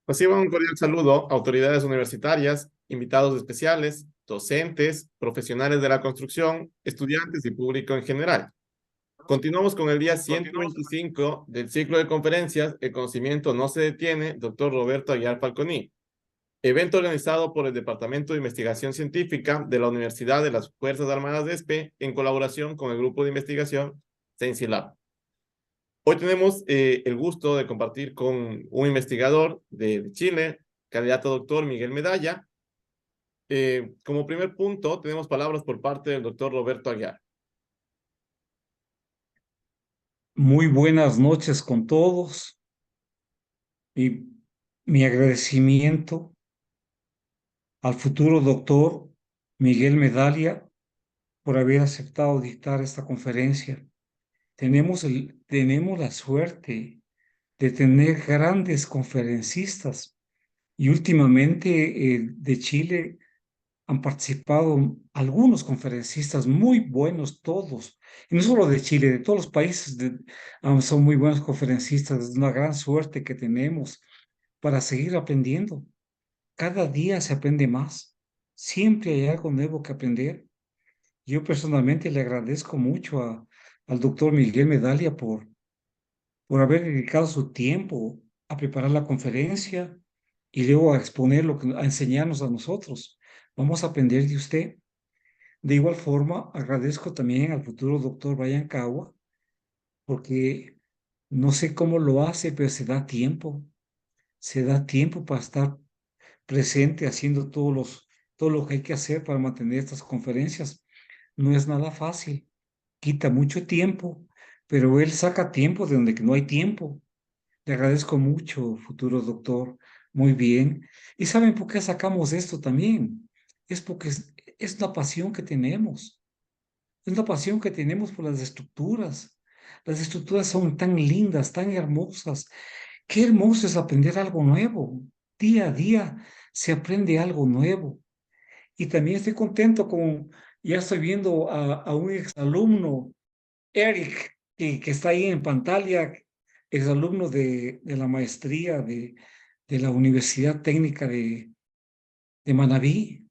Reciban un cordial saludo a autoridades universitarias, invitados especiales, docentes, profesionales de la construcción, estudiantes y público en general. Continuamos con el día 125 del ciclo de conferencias El conocimiento no se detiene, doctor Roberto Aguiar Falconi. Evento organizado por el Departamento de Investigación Científica de la Universidad de las Fuerzas Armadas de ESPE en colaboración con el grupo de investigación CienciLab. Hoy tenemos el gusto de compartir con un investigador de Chile, candidato a doctor Miguel Medalla. Como primer punto, tenemos palabras por parte del doctor Roberto Aguiar. Muy buenas noches con todos y mi agradecimiento al futuro doctor Miguel Medalla por haber aceptado dictar esta conferencia. Tenemos la suerte de tener grandes conferencistas y últimamente de Chile han participado algunos conferencistas muy buenos, todos, y no solo de Chile, de todos los países, son muy buenos conferencistas, es una gran suerte que tenemos para seguir aprendiendo. Cada día se aprende más, siempre hay algo nuevo que aprender. Yo personalmente le agradezco mucho al doctor Miguel Medalla por haber dedicado su tiempo a preparar la conferencia y luego a exponer a enseñarnos a nosotros. Vamos a aprender de usted. De igual forma, agradezco también al futuro doctor Brian Cagua, porque no sé cómo lo hace, pero se da tiempo para estar presente haciendo todo lo que hay que hacer para mantener estas conferencias. No es nada fácil, quita mucho tiempo, pero él saca tiempo de donde no hay tiempo. Le agradezco mucho, futuro doctor, muy bien. ¿Y saben por qué sacamos esto también? Es porque es una pasión que tenemos. Es una pasión que tenemos por las estructuras. Las estructuras son tan lindas, tan hermosas. Qué hermoso es aprender algo nuevo. Día a día se aprende algo nuevo. Y también estoy contento ya estoy viendo a un exalumno, Eric, que está ahí en pantalla, exalumno de la maestría de la Universidad Técnica de Manabí,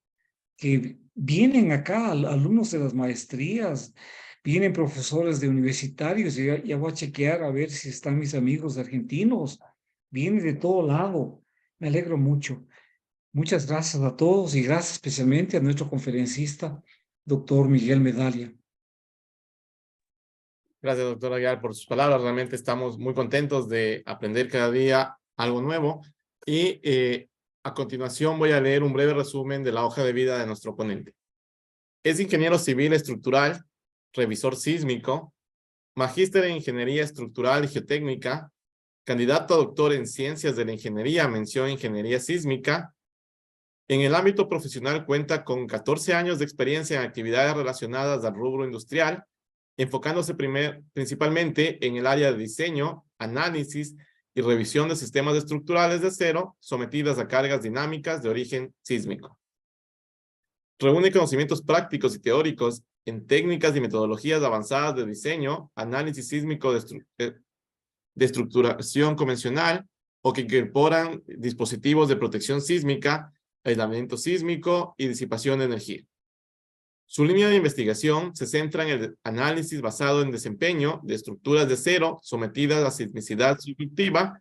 que vienen acá alumnos de las maestrías, vienen profesores de universitarios, y ya voy a chequear a ver si están mis amigos argentinos, vienen de todo lado, me alegro mucho. Muchas gracias a todos y gracias especialmente a nuestro conferencista, doctor Miguel Medalla. Gracias, doctor Aguiar, por sus palabras. Realmente estamos muy contentos de aprender cada día algo nuevo. Y a continuación voy a leer un breve resumen de la hoja de vida de nuestro ponente. Es ingeniero civil estructural, revisor sísmico, magíster en ingeniería estructural y geotécnica, candidato a doctor en ciencias de la ingeniería, mención ingeniería sísmica. En el ámbito profesional cuenta con 14 años de experiencia en actividades relacionadas al rubro industrial, enfocándose principalmente en el área de diseño, análisis y revisión de sistemas estructurales de acero sometidas a cargas dinámicas de origen sísmico. Reúne conocimientos prácticos y teóricos en técnicas y metodologías avanzadas de diseño, análisis sísmico de estructuración convencional o que incorporan dispositivos de protección sísmica, aislamiento sísmico y disipación de energía. Su línea de investigación se centra en el análisis basado en desempeño de estructuras de acero sometidas a sismicidad subductiva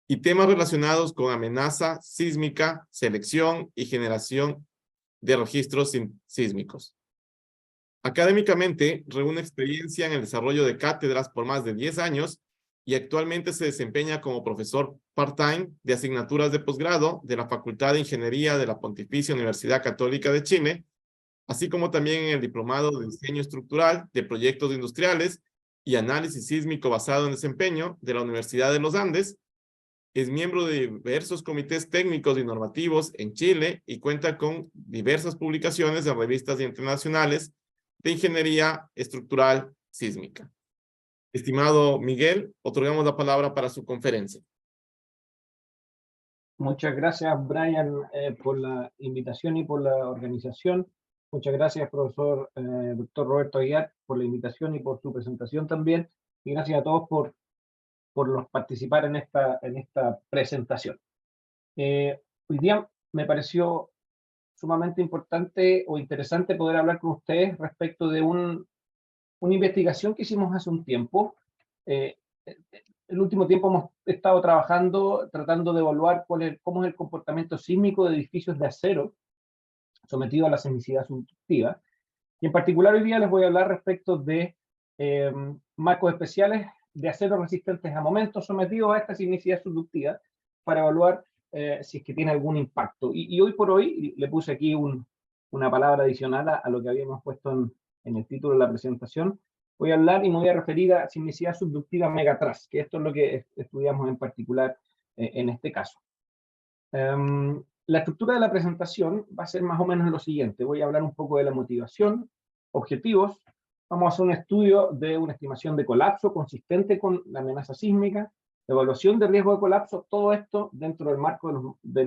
y temas relacionados con amenaza sísmica, selección y generación de registros sísmicos. Académicamente, reúne experiencia en el desarrollo de cátedras por más de 10 años y actualmente se desempeña como profesor part-time de asignaturas de posgrado de la Facultad de Ingeniería de la Pontificia Universidad Católica de Chile, así como también en el Diplomado de Diseño Estructural de Proyectos Industriales y Análisis Sísmico Basado en Desempeño de la Universidad de los Andes. Es miembro de diversos comités técnicos y normativos en Chile y cuenta con diversas publicaciones en revistas internacionales de ingeniería estructural sísmica. Estimado Miguel, otorgamos la palabra para su conferencia. Muchas gracias, Brian, por la invitación y por la organización. Muchas gracias, profesor doctor Roberto Aguiar, por la invitación y por su presentación también. Y gracias a todos por participar en esta presentación. Hoy día me pareció sumamente importante o interesante poder hablar con ustedes respecto de una investigación que hicimos hace un tiempo. El último tiempo hemos estado trabajando, tratando de evaluar cómo es el comportamiento sísmico de edificios de acero sometidos a la sismicidad subductiva. Y en particular hoy día les voy a hablar respecto de marcos especiales de acero resistentes a momentos sometidos a esta sismicidad subductiva para evaluar si es que tiene algún impacto. Y hoy por hoy le puse aquí una palabra adicional a lo que habíamos puesto en el título de la presentación. Voy a hablar y me voy a referir a sismicidad subductiva megatrust, que esto es lo que estudiamos en particular en este caso. La estructura de la presentación va a ser más o menos lo siguiente. Voy a hablar un poco de la motivación, objetivos. Vamos a hacer un estudio de una estimación de colapso consistente con la amenaza sísmica, evaluación de riesgo de colapso, todo esto dentro del marco de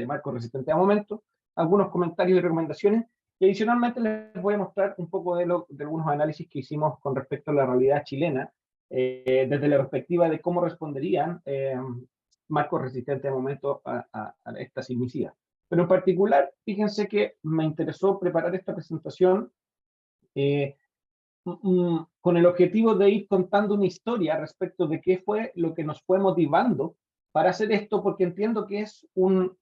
marco resistente a momentos, algunos comentarios y recomendaciones, y adicionalmente les voy a mostrar un poco de algunos análisis que hicimos con respecto a la realidad chilena, desde la perspectiva de cómo responderían marcos resistentes a momentos a esta sismicidad. Pero en particular, fíjense que me interesó preparar esta presentación con el objetivo de ir contando una historia respecto de qué fue lo que nos fue motivando para hacer esto, porque entiendo que es un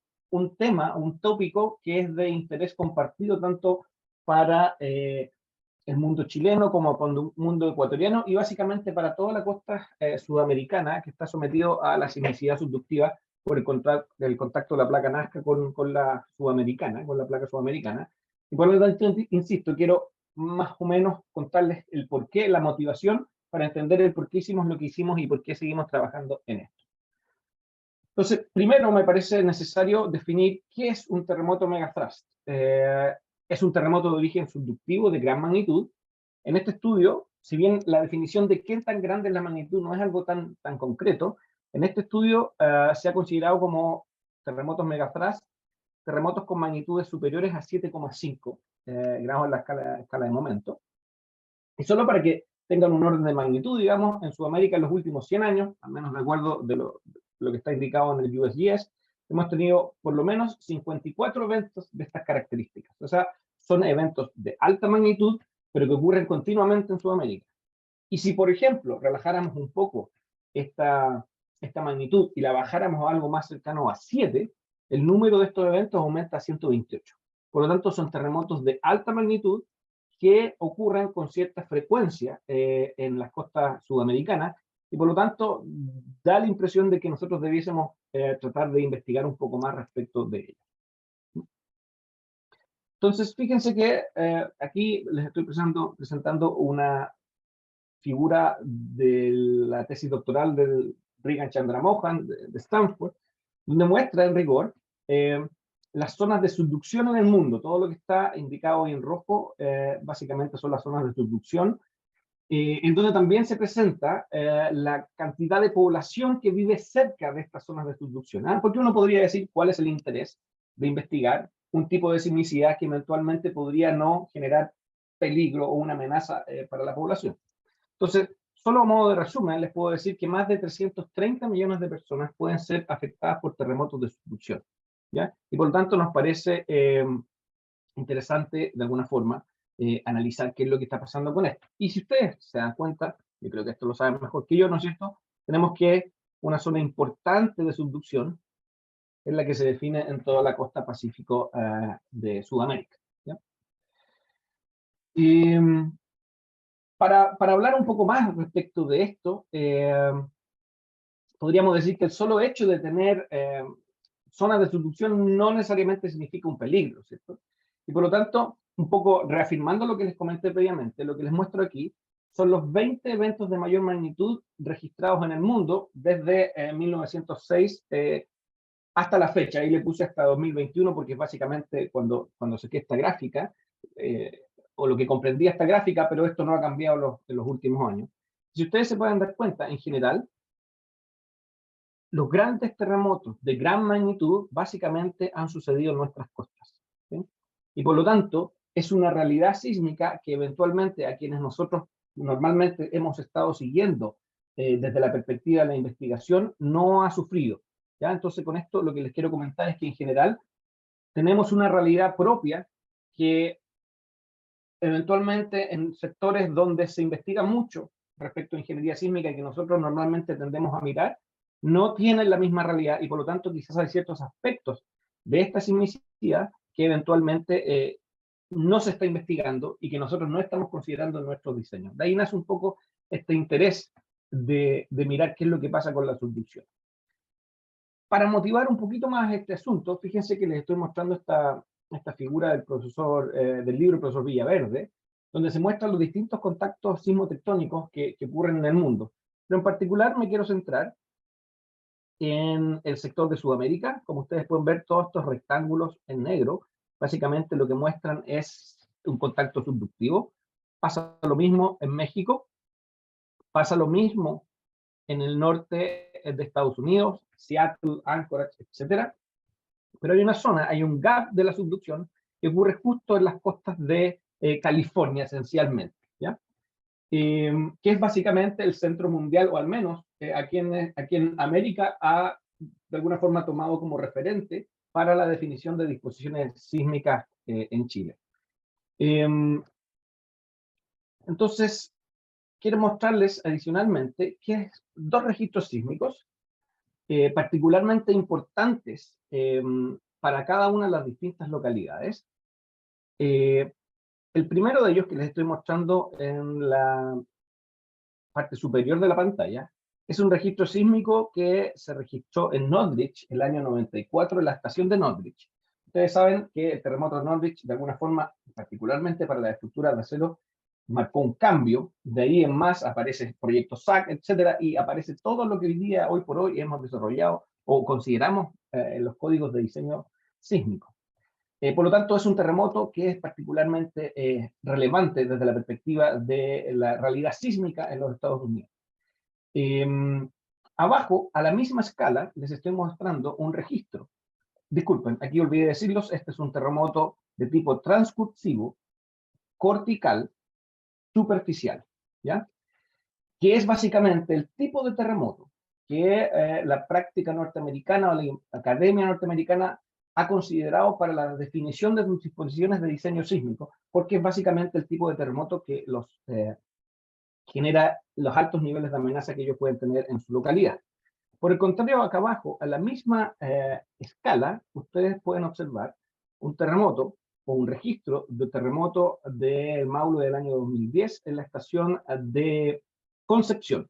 tema, un tópico que es de interés compartido tanto para el mundo chileno como para el mundo ecuatoriano y básicamente para toda la costa sudamericana que está sometido a la sismicidad subductiva por el contacto de la placa Nazca con la sudamericana, con la placa sudamericana. Y por lo tanto, insisto, quiero más o menos contarles el porqué, la motivación, para entender el por qué hicimos lo que hicimos y por qué seguimos trabajando en esto. Entonces, primero me parece necesario definir qué es un terremoto megatrust. Es un terremoto de origen subductivo de gran magnitud. En este estudio, si bien la definición de qué tan grande es la magnitud no es algo tan concreto, en este estudio se ha considerado como terremotos megatrust, terremotos con magnitudes superiores a 7,5 grados en la escala de momento. Y solo para que tengan un orden de magnitud, digamos, en Sudamérica en los últimos 100 años, al menos de acuerdo de lo que está indicado en el USGS, hemos tenido por lo menos 54 eventos de estas características. O sea, son eventos de alta magnitud, pero que ocurren continuamente en Sudamérica. Y si, por ejemplo, relajáramos un poco esta magnitud y la bajáramos a algo más cercano a 7, el número de estos eventos aumenta a 128. Por lo tanto, son terremotos de alta magnitud que ocurren con cierta frecuencia en las costas sudamericanas y por lo tanto da la impresión de que nosotros debiésemos tratar de investigar un poco más respecto de ello. Entonces, fíjense que aquí les estoy presentando una figura de la tesis doctoral del Regan Chandramohan de Stanford, donde muestra en rigor las zonas de subducción en el mundo. Todo lo que está indicado en rojo básicamente son las zonas de subducción, en donde también se presenta la cantidad de población que vive cerca de estas zonas de subducción. Porque uno podría decir cuál es el interés de investigar un tipo de sismicidad que eventualmente podría no generar peligro o una amenaza para la población. Entonces, solo a modo de resumen, les puedo decir que más de 330 millones de personas pueden ser afectadas por terremotos de subducción, ¿ya? Y por lo tanto nos parece interesante, de alguna forma, analizar qué es lo que está pasando con esto. Y si ustedes se dan cuenta, yo creo que esto lo saben mejor que yo, ¿no es cierto? Tenemos que una zona importante de subducción es la que se define en toda la costa pacífico de Sudamérica, ¿ya? Y para hablar un poco más respecto de esto, podríamos decir que el solo hecho de tener zonas de subducción no necesariamente significa un peligro, ¿cierto? Y por lo tanto, un poco reafirmando lo que les comenté previamente, lo que les muestro aquí son los 20 eventos de mayor magnitud registrados en el mundo desde 1906 hasta la fecha. Ahí le puse hasta 2021 porque es básicamente cuando saqué esta gráfica, o lo que comprendía esta gráfica, pero esto no ha cambiado en los últimos años. Si ustedes se pueden dar cuenta, en general, los grandes terremotos de gran magnitud básicamente han sucedido en nuestras costas, ¿sí? Y por lo tanto, es una realidad sísmica que eventualmente a quienes nosotros normalmente hemos estado siguiendo desde la perspectiva de la investigación no ha sufrido. ¿ya? Entonces, con esto lo que les quiero comentar es que en general tenemos una realidad propia que eventualmente en sectores donde se investiga mucho respecto a ingeniería sísmica y que nosotros normalmente tendemos a mirar, no tienen la misma realidad y por lo tanto quizás hay ciertos aspectos de esta sismicidad que eventualmente no se está investigando y que nosotros no estamos considerando en nuestros diseños. De ahí nace un poco este interés de mirar qué es lo que pasa con la subducción. Para motivar un poquito más este asunto, fíjense que les estoy mostrando esta figura del profesor, del libro del profesor Villaverde, donde se muestran los distintos contactos sismotectónicos que ocurren en el mundo. Pero en particular me quiero centrar en el sector de Sudamérica. Como ustedes pueden ver, todos estos rectángulos en negro, básicamente lo que muestran es un contacto subductivo. Pasa lo mismo en México, pasa lo mismo en el norte de Estados Unidos, Seattle, Anchorage, etc. Pero hay una zona, hay un gap de la subducción que ocurre justo en las costas de California, esencialmente, ¿ya? Que es básicamente el centro mundial, o al menos aquí en América ha de alguna forma tomado como referente para la definición de disposiciones sísmicas en Chile. Entonces, quiero mostrarles adicionalmente que dos registros sísmicos particularmente importantes para cada una de las distintas localidades. El primero de ellos que les estoy mostrando en la parte superior de la pantalla es un registro sísmico que se registró en Northridge el año 94 en la estación de Northridge. Ustedes saben que el terremoto de Northridge, de alguna forma, particularmente para la estructura de acero, marcó un cambio. De ahí en más aparece el proyecto SAC, etcétera, y aparece todo lo que hoy por hoy hemos desarrollado o consideramos en los códigos de diseño sísmico. Por lo tanto, es un terremoto que es particularmente relevante desde la perspectiva de la realidad sísmica en los Estados Unidos. Abajo, a la misma escala, les estoy mostrando un registro. Disculpen, aquí olvidé decirlos, este es un terremoto de tipo transcursivo, cortical, superficial, ¿ya? Que es básicamente el tipo de terremoto que la práctica norteamericana o la academia norteamericana ha considerado para la definición de sus disposiciones de diseño sísmico, porque es básicamente el tipo de terremoto que genera los altos niveles de amenaza que ellos pueden tener en su localidad. Por el contrario, acá abajo, a la misma escala, ustedes pueden observar un terremoto o un registro de terremoto del Maule del año 2010 en la estación de Concepción.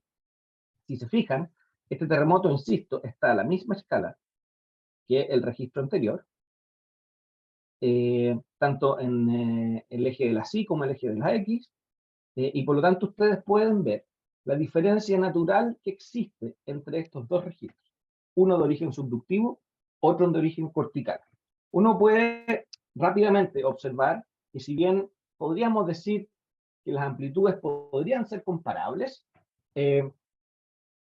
Si se fijan, este terremoto, insisto, está a la misma escala que el registro anterior, tanto en el eje de la Y como el eje de la X, y por lo tanto ustedes pueden ver la diferencia natural que existe entre estos dos registros, uno de origen subductivo, otro de origen cortical. Uno puede rápidamente observar que si bien podríamos decir que las amplitudes podrían ser comparables,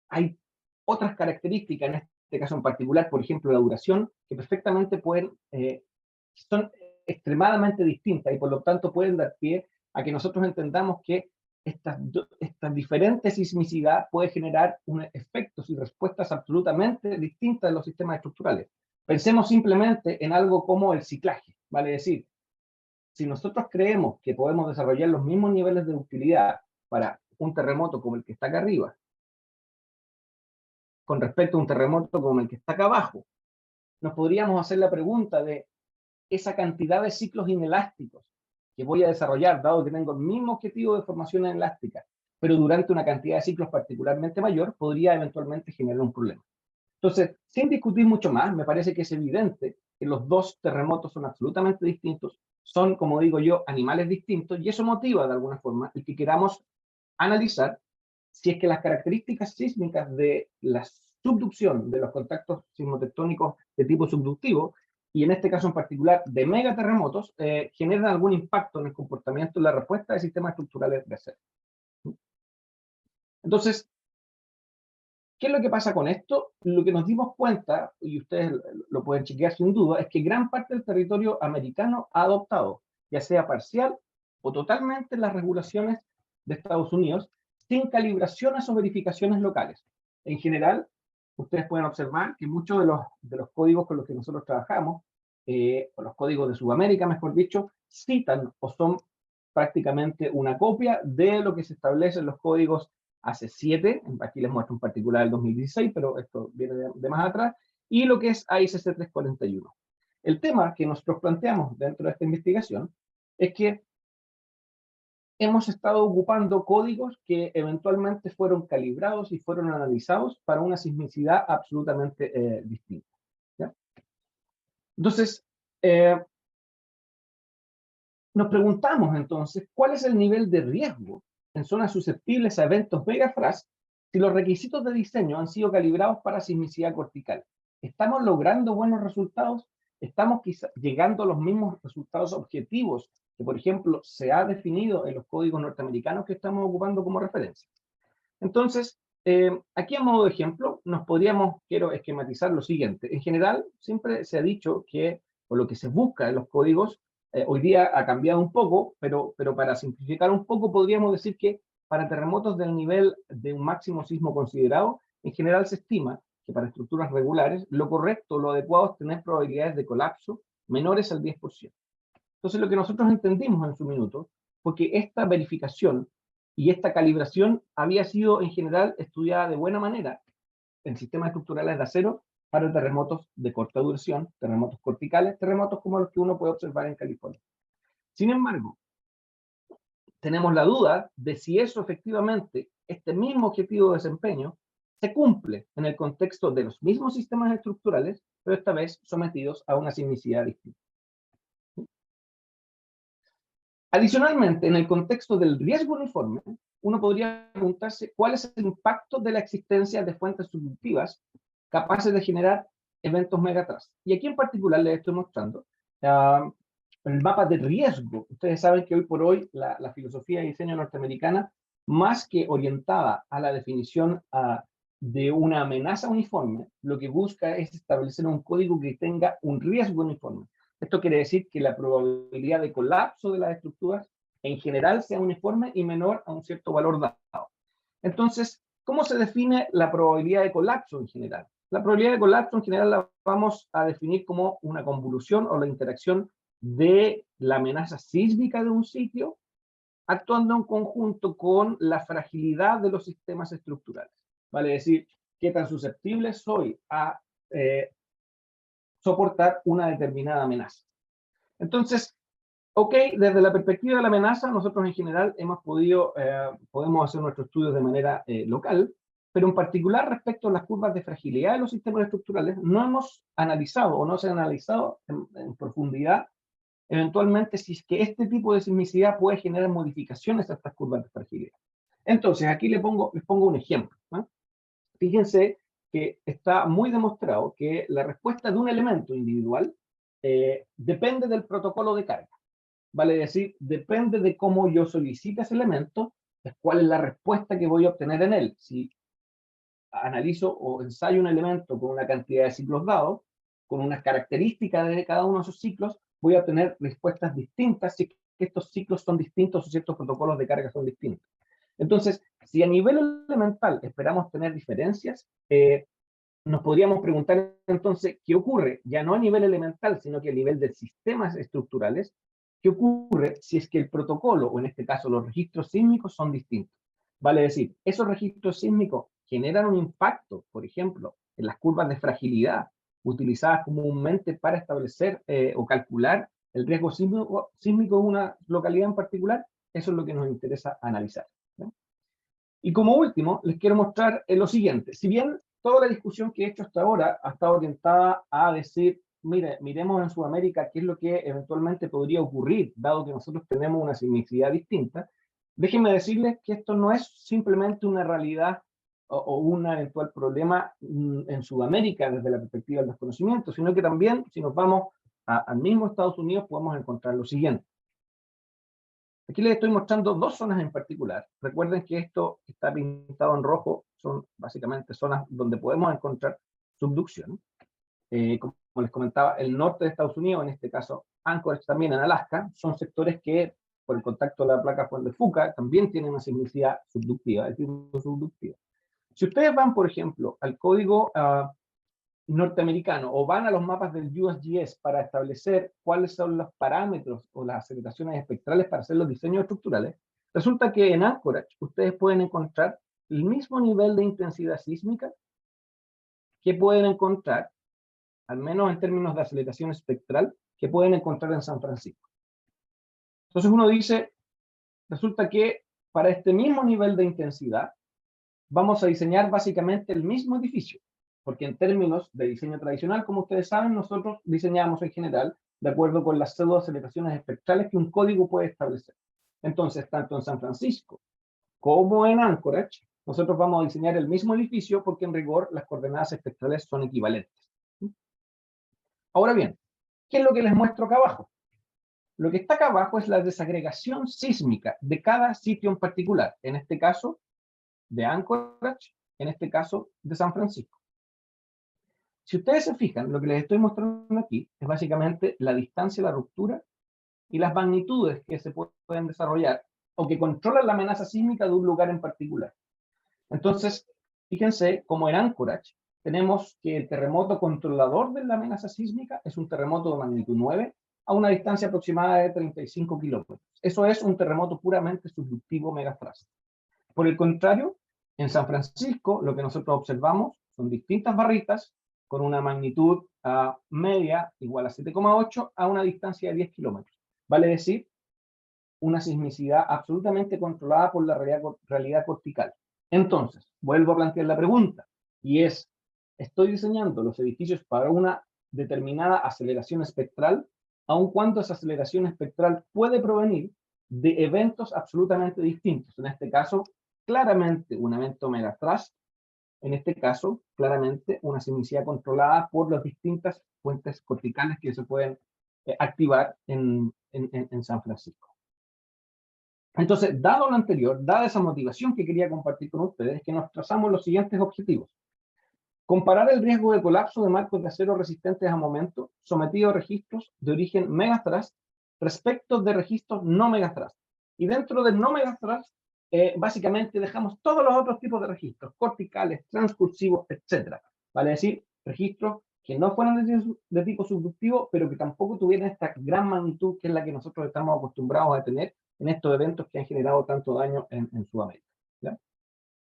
hay otras características, en este caso en particular, por ejemplo, la duración, que perfectamente son extremadamente distintas y por lo tanto pueden dar pie a que nosotros entendamos que esta diferente sismicidad puede generar efectos y respuestas absolutamente distintas en los sistemas estructurales. Pensemos simplemente en algo como el ciclaje, vale decir, si nosotros creemos que podemos desarrollar los mismos niveles de utilidad para un terremoto como el que está acá arriba, con respecto a un terremoto como el que está acá abajo, nos podríamos hacer la pregunta de esa cantidad de ciclos inelásticos que voy a desarrollar, dado que tengo el mismo objetivo de formación elástica, pero durante una cantidad de ciclos particularmente mayor, podría eventualmente generar un problema. Entonces, sin discutir mucho más, me parece que es evidente que los dos terremotos son absolutamente distintos, son, como digo yo, animales distintos, y eso motiva de alguna forma el que queramos analizar si es que las características sísmicas de la subducción de los contactos sismotectónicos de tipo subductivo, y en este caso en particular de megaterremotos, generan algún impacto en el comportamiento y la respuesta de sistemas estructurales de acero. Entonces, ¿qué es lo que pasa con esto? Lo que nos dimos cuenta, y ustedes lo pueden chequear sin duda, es que gran parte del territorio americano ha adoptado, ya sea parcial o totalmente, las regulaciones de Estados Unidos, sin calibraciones o verificaciones locales. En general, ustedes pueden observar que muchos de los códigos con los que nosotros trabajamos, o los códigos de Sudamérica, mejor dicho, citan o son prácticamente una copia de lo que se establece en los códigos AC7, aquí les muestro en particular el 2016, pero esto viene de más atrás, y lo que es AICC 341. El tema que nosotros planteamos dentro de esta investigación es que hemos estado ocupando códigos que eventualmente fueron calibrados y fueron analizados para una sismicidad absolutamente distinta, ¿ya? Entonces, nos preguntamos entonces, ¿cuál es el nivel de riesgo en zonas susceptibles a eventos megaflash si los requisitos de diseño han sido calibrados para sismicidad cortical? ¿Estamos logrando buenos resultados? ¿Estamos quizá llegando a los mismos resultados objetivos que, por ejemplo, se ha definido en los códigos norteamericanos que estamos ocupando como referencia? Entonces, aquí a modo de ejemplo, quiero esquematizar lo siguiente. En general, siempre se ha dicho que, por lo que se busca en los códigos, hoy día ha cambiado un poco, pero para simplificar un poco, podríamos decir que para terremotos del nivel de un máximo sismo considerado, en general se estima que para estructuras regulares, lo correcto, lo adecuado es tener probabilidades de colapso menores al 10%. Entonces, lo que nosotros entendimos en su minuto fue que esta verificación y esta calibración había sido en general estudiada de buena manera en sistemas estructurales de acero para terremotos de corta duración, terremotos corticales, terremotos como los que uno puede observar en California. Sin embargo, tenemos la duda de si eso efectivamente, este mismo objetivo de desempeño, se cumple en el contexto de los mismos sistemas estructurales, pero esta vez sometidos a una sismicidad distinta. Adicionalmente, en el contexto del riesgo uniforme, uno podría preguntarse cuál es el impacto de la existencia de fuentes subductivas capaces de generar eventos megatrust. Y aquí en particular les estoy mostrando el mapa de riesgo. Ustedes saben que hoy por hoy la filosofía de diseño norteamericana, más que orientada a la definición de una amenaza uniforme, lo que busca es establecer un código que tenga un riesgo uniforme. Esto quiere decir que la probabilidad de colapso de las estructuras en general sea uniforme y menor a un cierto valor dado. Entonces, ¿cómo se define la probabilidad de colapso en general? La probabilidad de colapso en general la vamos a definir como una convolución o la interacción de la amenaza sísmica de un sitio actuando en conjunto con la fragilidad de los sistemas estructurales. Vale decir, qué tan susceptible soy a soportar una determinada amenaza. Entonces, ok, desde la perspectiva de la amenaza, nosotros en general podemos hacer nuestros estudios de manera local, pero en particular respecto a las curvas de fragilidad de los sistemas estructurales, no hemos analizado o no se ha analizado en profundidad eventualmente si es que este tipo de sismicidad puede generar modificaciones a estas curvas de fragilidad. Entonces, aquí les pongo un ejemplo, ¿no? Fíjense que está muy demostrado que la respuesta de un elemento individual depende del protocolo de carga. Vale decir, depende de cómo yo solicite ese elemento, es cuál es la respuesta que voy a obtener en él. Si analizo o ensayo un elemento con una cantidad de ciclos dados, con unas características de cada uno de esos ciclos, voy a obtener respuestas distintas si estos ciclos son distintos o ciertos protocolos de carga son distintos. Entonces, si a nivel elemental esperamos tener diferencias, nos podríamos preguntar entonces qué ocurre, ya no a nivel elemental, sino que a nivel de sistemas estructurales, qué ocurre si es que el protocolo, o en este caso los registros sísmicos, son distintos. Vale decir, esos registros sísmicos generan un impacto, por ejemplo, en las curvas de fragilidad utilizadas comúnmente para establecer o calcular el riesgo sísmico de una localidad en particular. Eso es lo que nos interesa analizar, ¿no? Y como último, les quiero mostrar lo siguiente. Si bien toda la discusión que he hecho hasta ahora ha estado orientada a decir, mire, miremos en Sudamérica qué es lo que eventualmente podría ocurrir, dado que nosotros tenemos una sismicidad distinta, déjenme decirles que esto no es simplemente una realidad o un eventual problema en Sudamérica desde la perspectiva del desconocimiento, sino que también, si nos vamos al mismo Estados Unidos, podemos encontrar lo siguiente. Aquí les estoy mostrando dos zonas en particular. Recuerden que esto está pintado en rojo, son básicamente zonas donde podemos encontrar subducción. Como les comentaba, el norte de Estados Unidos, en este caso Anchorage también en Alaska, son sectores que por el contacto de la placa Juan de Fuca también tienen una sismicidad subductiva, de tipo subductivo. Si ustedes van, por ejemplo, al código norteamericano o van a los mapas del USGS para establecer cuáles son los parámetros o las aceleraciones espectrales para hacer los diseños estructurales, resulta que en Anchorage ustedes pueden encontrar el mismo nivel de intensidad sísmica que pueden encontrar, al menos en términos de aceleración espectral, que pueden encontrar en San Francisco. Entonces uno dice, resulta que para este mismo nivel de intensidad vamos a diseñar básicamente el mismo edificio, porque en términos de diseño tradicional, como ustedes saben, nosotros diseñamos en general de acuerdo con las pseudoaceleraciones espectrales que un código puede establecer. Entonces, tanto en San Francisco como en Anchorage, nosotros vamos a diseñar el mismo edificio porque en rigor las coordenadas espectrales son equivalentes. Ahora bien, ¿qué es lo que les muestro acá abajo? Lo que está acá abajo es la desagregación sísmica de cada sitio en particular, en este caso de Anchorage, en este caso de San Francisco. Si ustedes se fijan, lo que les estoy mostrando aquí es básicamente la distancia de la ruptura y las magnitudes que se pueden desarrollar o que controlan la amenaza sísmica de un lugar en particular. Entonces, fíjense cómo en Anchorage tenemos que el terremoto controlador de la amenaza sísmica es un terremoto de magnitud 9 a una distancia aproximada de 35 kilómetros. Eso es un terremoto puramente subductivo megathrust. Por el contrario, en San Francisco lo que nosotros observamos son distintas barritas con una magnitud media igual a 7,8 a una distancia de 10 kilómetros. Vale decir, una sismicidad absolutamente controlada por la realidad cortical. Entonces, vuelvo a plantear la pregunta, y es, ¿estoy diseñando los edificios para una determinada aceleración espectral, aun cuando esa aceleración espectral puede provenir de eventos absolutamente distintos? En este caso, claramente un evento megathrust, en este caso, claramente una sismicidad controlada por las distintas fuentes corticales que se pueden activar en San Francisco. Entonces, dado lo anterior, dada esa motivación que quería compartir con ustedes, que nos trazamos los siguientes objetivos. Comparar el riesgo de colapso de marcos de acero resistentes a momento sometidos a registros de origen megathrust respecto de registros no megathrust. Y dentro del no megathrust, básicamente dejamos todos los otros tipos de registros, corticales, transcursivos, etc. Vale decir, registros que no fueran de tipo subductivo, pero que tampoco tuvieran esta gran magnitud que es la que nosotros estamos acostumbrados a tener en estos eventos que han generado tanto daño en Sudamérica. ¿Ya?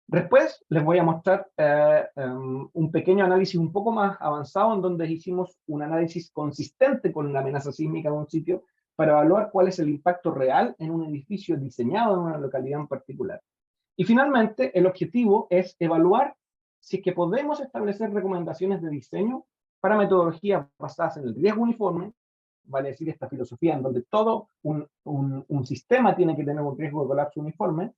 Después les voy a mostrar un pequeño análisis un poco más avanzado en donde hicimos un análisis consistente con la amenaza sísmica de un sitio para evaluar cuál es el impacto real en un edificio diseñado en una localidad en particular. Y finalmente, el objetivo es evaluar si es que podemos establecer recomendaciones de diseño para metodologías basadas en el riesgo uniforme, vale decir esta filosofía en donde todo un sistema tiene que tener un riesgo de colapso uniforme,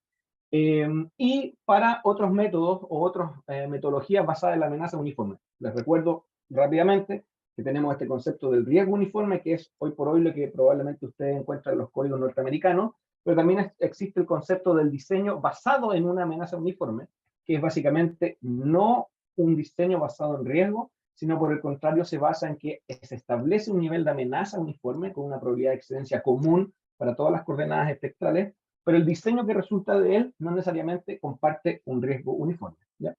y para otros métodos o otras metodologías basadas en la amenaza uniforme. Les recuerdo rápidamente que tenemos este concepto del riesgo uniforme, que es hoy por hoy lo que probablemente ustedes encuentran en los códigos norteamericanos, pero también existe el concepto del diseño basado en una amenaza uniforme, que es básicamente no un diseño basado en riesgo, sino por el contrario se basa en que se establece un nivel de amenaza uniforme con una probabilidad de excedencia común para todas las coordenadas espectrales, pero el diseño que resulta de él no necesariamente comparte un riesgo uniforme. ¿Ya?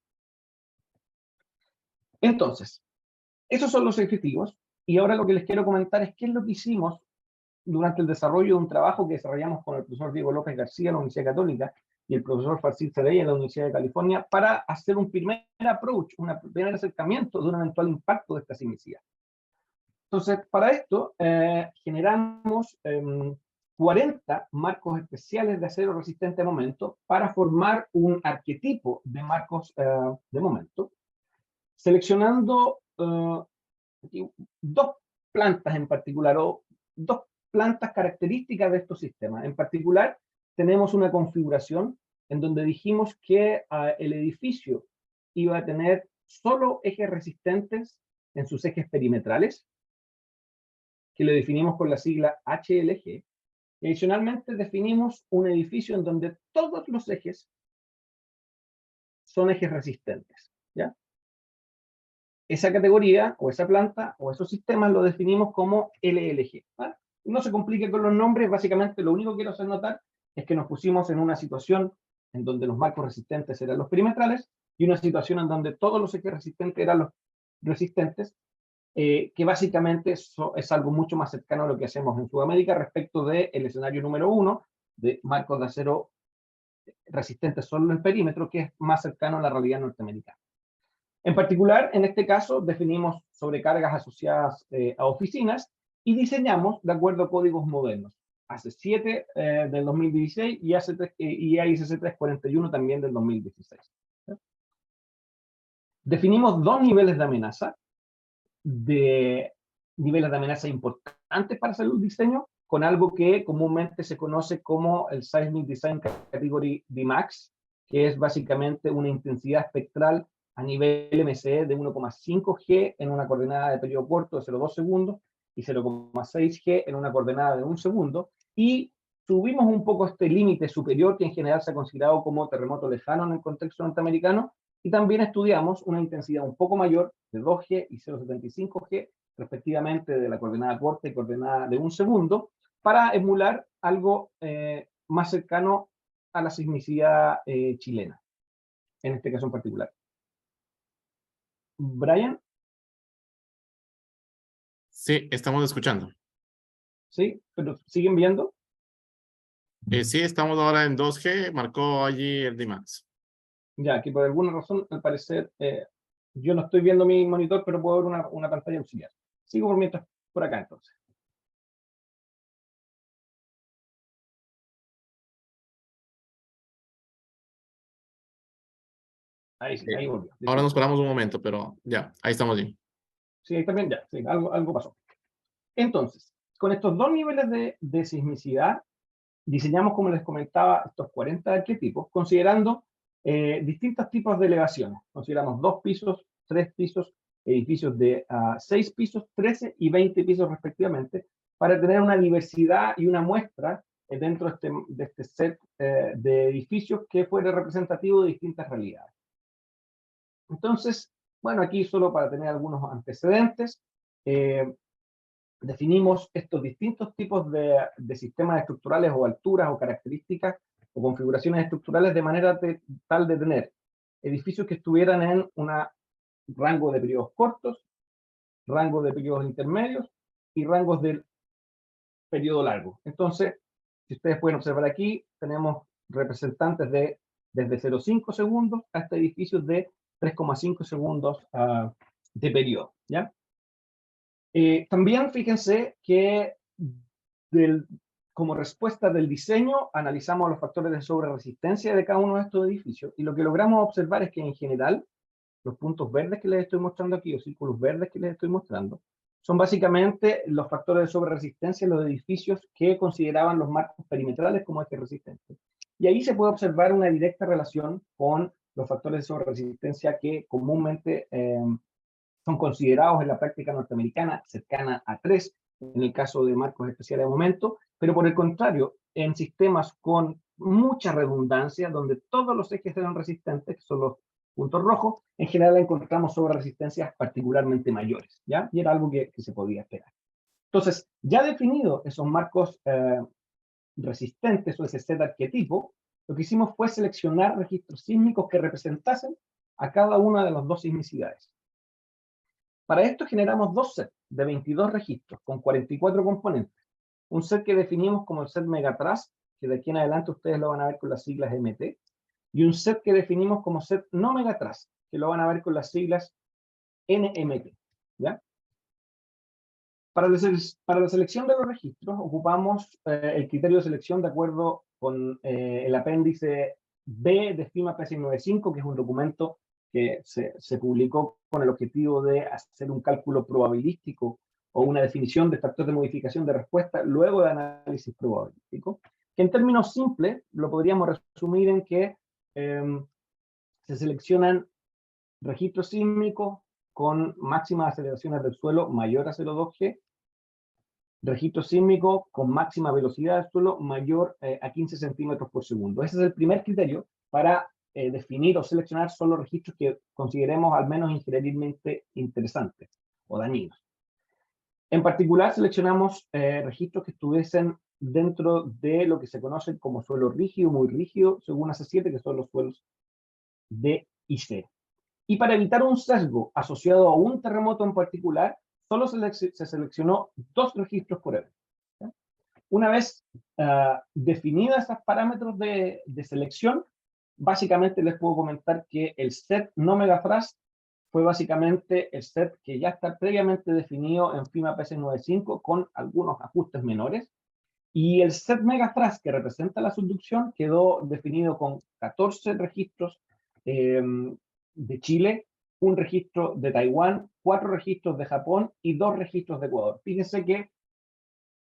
Entonces, esos son los objetivos, y ahora lo que les quiero comentar es qué es lo que hicimos durante el desarrollo de un trabajo que desarrollamos con el profesor Diego López García de la Universidad Católica y el profesor Farcil Cerey de la Universidad de California para hacer un primer approach, un primer acercamiento de un eventual impacto de esta sismicidad. Entonces, para esto generamos 40 marcos especiales de acero resistente a momento para formar un arquetipo de marcos de momento, seleccionando dos plantas en particular, o dos plantas características de estos sistemas. En particular, tenemos una configuración en donde dijimos que el edificio iba a tener solo ejes resistentes en sus ejes perimetrales, que lo definimos con la sigla HLG. Y adicionalmente definimos un edificio en donde todos los ejes son ejes resistentes. ¿Ya? Esa categoría, o esa planta, o esos sistemas lo definimos como LLG. ¿Vale? No se complique con los nombres, básicamente lo único que quiero hacer notar es que nos pusimos en una situación en donde los marcos resistentes eran los perimetrales, y una situación en donde todos los ejes resistentes eran los resistentes, que básicamente es algo mucho más cercano a lo que hacemos en Sudamérica respecto del escenario número 1, de marcos de acero resistentes solo en el perímetro, que es más cercano a la realidad norteamericana. En particular, en este caso, definimos sobrecargas asociadas a oficinas y diseñamos de acuerdo a códigos modernos. AC7 del 2016 y AICC 341 también del 2016. Definimos dos niveles de amenaza, importantes para hacer un diseño, con algo que comúnmente se conoce como el Seismic Design Category DMAX, que es básicamente una intensidad espectral a nivel MCE de 1,5 G en una coordenada de periodo corto de 0,2 segundos y 0,6 G en una coordenada de 1 segundo, y subimos un poco este límite superior que en general se ha considerado como terremoto lejano en el contexto norteamericano, y también estudiamos una intensidad un poco mayor de 2G y 0,75 G, respectivamente de la coordenada corta y coordenada de 1 segundo, para emular algo más cercano a la sismicidad chilena, en este caso en particular. Brian. Sí, estamos escuchando. Sí, pero ¿siguen viendo? Sí, estamos ahora en 2G, marcó allí el DMAX. Ya, que por alguna razón, al parecer, yo no estoy viendo mi monitor, pero puedo ver una pantalla auxiliar. Sigo por acá entonces. Ahí sí, ahí volvió. Ahora nos paramos un momento, pero ya, ahí estamos bien. Sí, ahí también ya, sí, algo pasó. Entonces, con estos dos niveles de sismicidad, diseñamos, como les comentaba, estos 40 arquetipos, considerando distintos tipos de elevaciones. Consideramos 2 pisos, 3 pisos, edificios de 6 pisos, 13 y 20 pisos respectivamente, para tener una diversidad y una muestra dentro de este set de edificios que fuera representativo de distintas realidades. Entonces, bueno, aquí solo para tener algunos antecedentes, definimos estos distintos tipos de sistemas estructurales o alturas o características o configuraciones estructurales de manera tal de tener edificios que estuvieran en un rango de periodos cortos, rango de periodos intermedios y rangos del periodo largo. Entonces, si ustedes pueden observar aquí, tenemos representantes de desde 0,5 segundos hasta edificios de 3,5 segundos de periodo, ¿ya? También fíjense que como respuesta del diseño analizamos los factores de sobreresistencia de cada uno de estos edificios, y lo que logramos observar es que en general los puntos verdes que les estoy mostrando aquí, o círculos verdes que les estoy mostrando, son básicamente los factores de sobreresistencia en los edificios que consideraban los marcos perimetrales como ejes resistentes. Y ahí se puede observar una directa relación con los factores de sobreresistencia que comúnmente son considerados en la práctica norteamericana cercana a 3, en el caso de marcos especiales de momento, pero por el contrario, en sistemas con mucha redundancia, donde todos los ejes eran resistentes, que son los puntos rojos, en general encontramos sobre resistencias particularmente mayores, ¿ya? Y era algo que se podía esperar. Entonces, ya definido esos marcos resistentes o ese set arquetipo, lo que hicimos fue seleccionar registros sísmicos que representasen a cada una de las dos sismicidades. Para esto generamos dos sets de 22 registros con 44 componentes. Un set que definimos como el set Megatras, que de aquí en adelante ustedes lo van a ver con las siglas MT, y un set que definimos como set no Megatras, que lo van a ver con las siglas NMT, ¿ya? Para la selección de los registros ocupamos el criterio de selección de acuerdo con el apéndice B de FIMA P695, que es un documento que se publicó con el objetivo de hacer un cálculo probabilístico o una definición de factores de modificación de respuesta luego de análisis probabilístico, que en términos simples lo podríamos resumir en que se seleccionan registros sísmicos con máximas aceleraciones del suelo mayor a 0,2 G, registro sísmico con máxima velocidad del suelo mayor a 15 centímetros por segundo. Ese es el primer criterio para definir o seleccionar solo registros que consideremos al menos ingenierilmente interesantes o dañinos. En particular, seleccionamos registros que estuviesen dentro de lo que se conoce como suelo rígido, muy rígido, según AC7, que son los suelos de y C. Y para evitar un sesgo asociado a un terremoto en particular, solo se seleccionó 2 registros por evento. ¿Ya? Una vez definidos esos parámetros de selección, básicamente les puedo comentar que el set no megathrust fue básicamente el set que ya está previamente definido en FEMA PC95 con algunos ajustes menores. Y el set megathrust que representa la subducción quedó definido con 14 registros de Chile, un registro de Taiwán, 4 registros de Japón y 2 registros de Ecuador. Fíjense que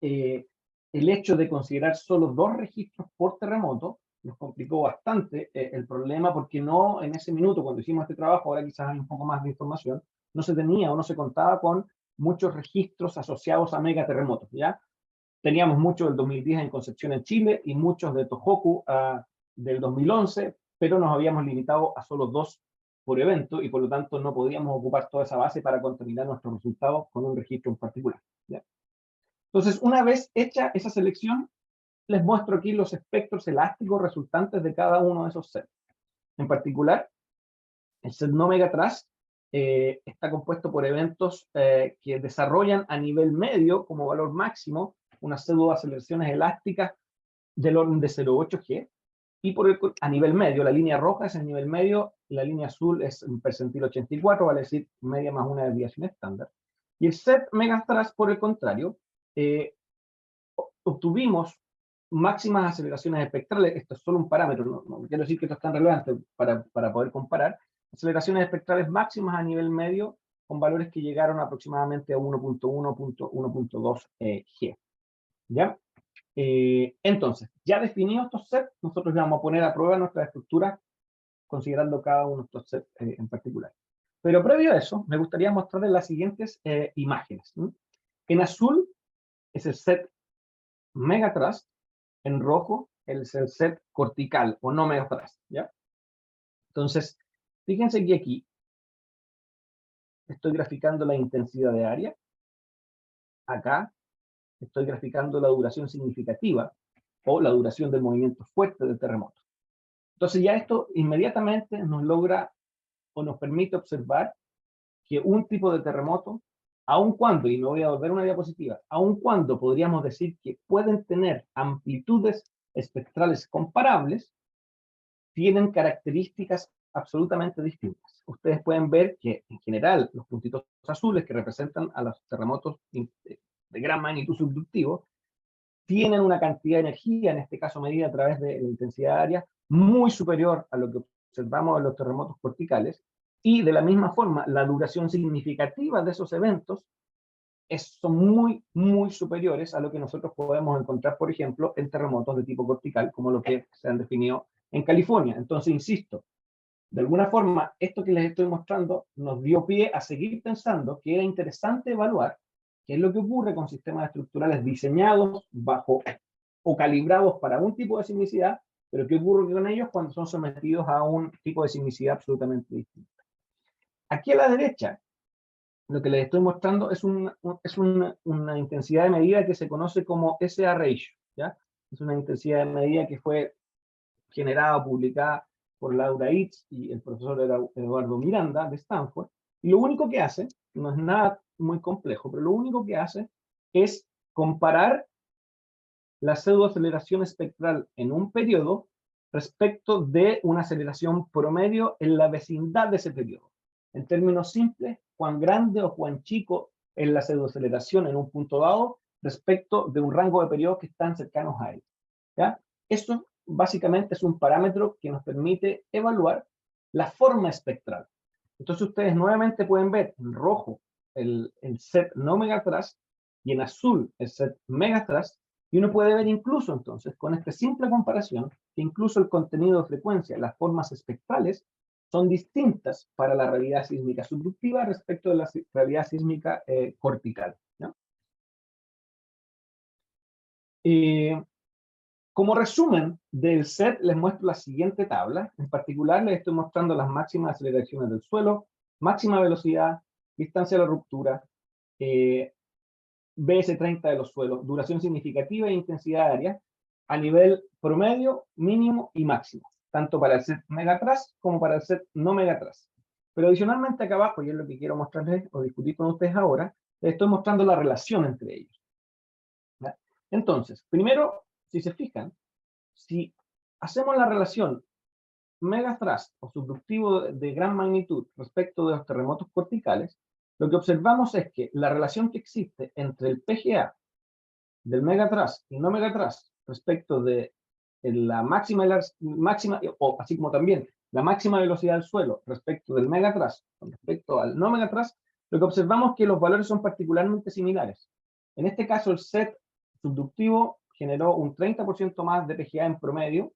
el hecho de considerar solo 2 registros por terremoto nos complicó bastante el problema, porque no en ese minuto, cuando hicimos este trabajo, ahora quizás hay un poco más de información, no se tenía o no se contaba con muchos registros asociados a megaterremotos, ¿ya? Teníamos muchos del 2010 en Concepción, en Chile, y muchos de Tohoku del 2011, pero nos habíamos limitado a solo 2 por evento, y por lo tanto no podíamos ocupar toda esa base para contaminar nuestros resultados con un registro en particular, ¿ya? Entonces, una vez hecha esa selección, les muestro aquí los espectros elásticos resultantes de cada uno de esos sets. En particular, el set no megathrust está compuesto por eventos que desarrollan a nivel medio como valor máximo una pseudoaceleraciones elásticas del orden de 0,8 G, y a nivel medio, la línea roja es el nivel medio, la línea azul es un percentil 84, vale decir media más una desviación estándar. Y el set megathrust, por el contrario, obtuvimos máximas aceleraciones espectrales. Esto es solo un parámetro, no quiero decir que esto es tan relevante para poder comparar, aceleraciones espectrales máximas a nivel medio con valores que llegaron aproximadamente a 1.1.1.2 G. ¿Ya? Entonces, ya definidos estos sets, nosotros vamos a poner a prueba nuestra estructura considerando cada uno de estos sets en particular. Pero previo a eso, me gustaría mostrarles las siguientes imágenes. En azul es el set megathrust, en rojo es el set cortical o no megathrust, ¿ya? Entonces, fíjense que aquí estoy graficando la intensidad de área. Acá estoy graficando la duración significativa o la duración del movimiento fuerte del terremoto. Entonces ya esto inmediatamente nos logra o nos permite observar que un tipo de terremoto, aun cuando, y me voy a volver una diapositiva, aun cuando podríamos decir que pueden tener amplitudes espectrales comparables, tienen características absolutamente distintas. Ustedes pueden ver que en general los puntitos azules que representan a los terremotos de gran magnitud subductivo tienen una cantidad de energía, en este caso medida a través de la intensidad de área, muy superior a lo que observamos en los terremotos corticales, y de la misma forma la duración significativa de esos eventos son muy, muy superiores a lo que nosotros podemos encontrar, por ejemplo, en terremotos de tipo cortical, como lo que se han definido en California. Entonces, insisto, de alguna forma, esto que les estoy mostrando nos dio pie a seguir pensando que era interesante evaluar qué es lo que ocurre con sistemas estructurales diseñados bajo o calibrados para un tipo de sismicidad, pero qué ocurre con ellos cuando son sometidos a un tipo de sismicidad absolutamente distinto. Aquí a la derecha, lo que les estoy mostrando es una intensidad de medida que se conoce como SA ratio, ¿ya? Es una intensidad de medida que fue generada o publicada por Laura Itz y el profesor Eduardo Miranda de Stanford, y lo único que hace, no es nada muy complejo, pero lo único que hace es comparar la pseudoaceleración espectral en un periodo respecto de una aceleración promedio en la vecindad de ese periodo. En términos simples, cuán grande o cuán chico es la pseudoaceleración en un punto dado respecto de un rango de periodos que están cercanos a él, ¿ya? Esto básicamente es un parámetro que nos permite evaluar la forma espectral. Entonces ustedes nuevamente pueden ver en rojo el set no megathrust y en azul el set megathrust, y uno puede ver incluso entonces con esta simple comparación que incluso el contenido de frecuencia, las formas espectrales, son distintas para la realidad sísmica subductiva respecto de la realidad sísmica cortical, ¿no? Como resumen del set, les muestro la siguiente tabla. En particular, les estoy mostrando las máximas aceleraciones del suelo, máxima velocidad, distancia de la ruptura, BS30 de los suelos, duración significativa e intensidad de área, a nivel promedio, mínimo y máximo. tanto para el set megatras como para el set no megatras. Pero adicionalmente acá abajo, y es lo que quiero mostrarles o discutir con ustedes ahora, les estoy mostrando la relación entre ellos. ¿Ya? Entonces, primero, si se fijan, si hacemos la relación megathrust o subductivo de gran magnitud respecto de los terremotos corticales, lo que observamos es que la relación que existe entre el PGA del megathrust y no megathrust respecto de la máxima, o así como también la máxima velocidad del suelo respecto del megathrust con respecto al no megathrust, lo que observamos es que los valores son particularmente similares. En este caso, el set subductivo generó un 30% más de PGA en promedio,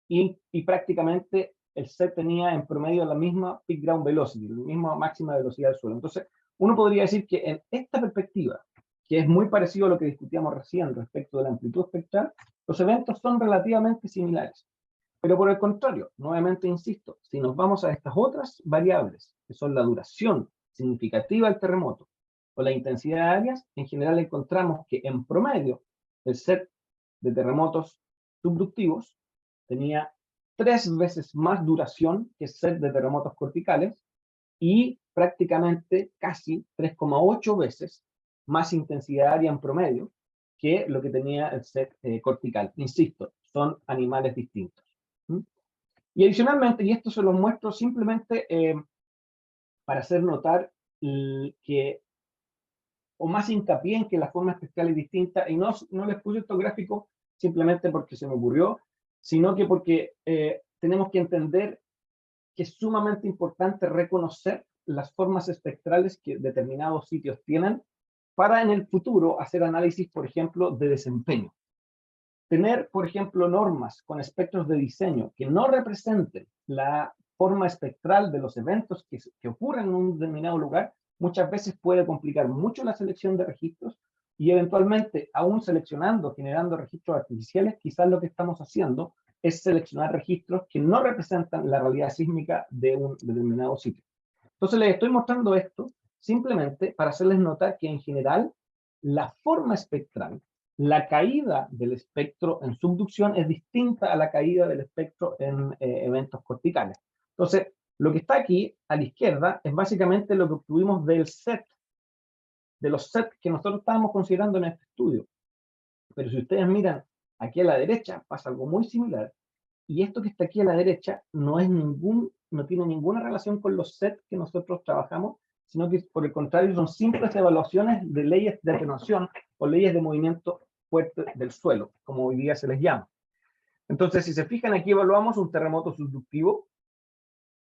y prácticamente el set tenía en promedio la misma peak ground velocity, la misma máxima velocidad del suelo. Entonces, uno podría decir que en esta perspectiva, que es muy parecido a lo que discutíamos recién respecto de la amplitud espectral, los eventos son relativamente similares. Pero por el contrario, nuevamente insisto, si nos vamos a estas otras variables, que son la duración significativa del terremoto o la intensidad de áreas, en general encontramos que en promedio el set de terremotos subductivos tenía 3 veces más duración que el set de terremotos corticales y prácticamente casi 3,8 veces más intensidad área en promedio que lo que tenía el set cortical. Insisto, son animales distintos. ¿Mm? Y adicionalmente, y esto se lo muestro simplemente para hacer notar que, o más hincapié en que la forma espectral es distinta, y no les puse estos gráficos simplemente porque se me ocurrió, sino que porque tenemos que entender que es sumamente importante reconocer las formas espectrales que determinados sitios tienen para en el futuro hacer análisis, por ejemplo, de desempeño. Tener, por ejemplo, normas con espectros de diseño que no representen la forma espectral de los eventos que ocurren en un determinado lugar, muchas veces puede complicar mucho la selección de registros y eventualmente, aún seleccionando, generando registros artificiales, quizás lo que estamos haciendo es seleccionar registros que no representan la realidad sísmica de un determinado sitio. Entonces les estoy mostrando esto simplemente para hacerles notar que en general la forma espectral, la caída del espectro en subducción es distinta a la caída del espectro en eventos corticales. Entonces, lo que está aquí a la izquierda es básicamente lo que obtuvimos del set, de los sets que nosotros estábamos considerando en este estudio. Pero si ustedes miran aquí a la derecha, pasa algo muy similar. Y esto que está aquí a la derecha no tiene ninguna relación con los sets que nosotros trabajamos, sino que por el contrario son simples evaluaciones de leyes de atenuación o leyes de movimiento fuerte del suelo, como hoy día se les llama. Entonces, si se fijan, aquí evaluamos un terremoto subductivo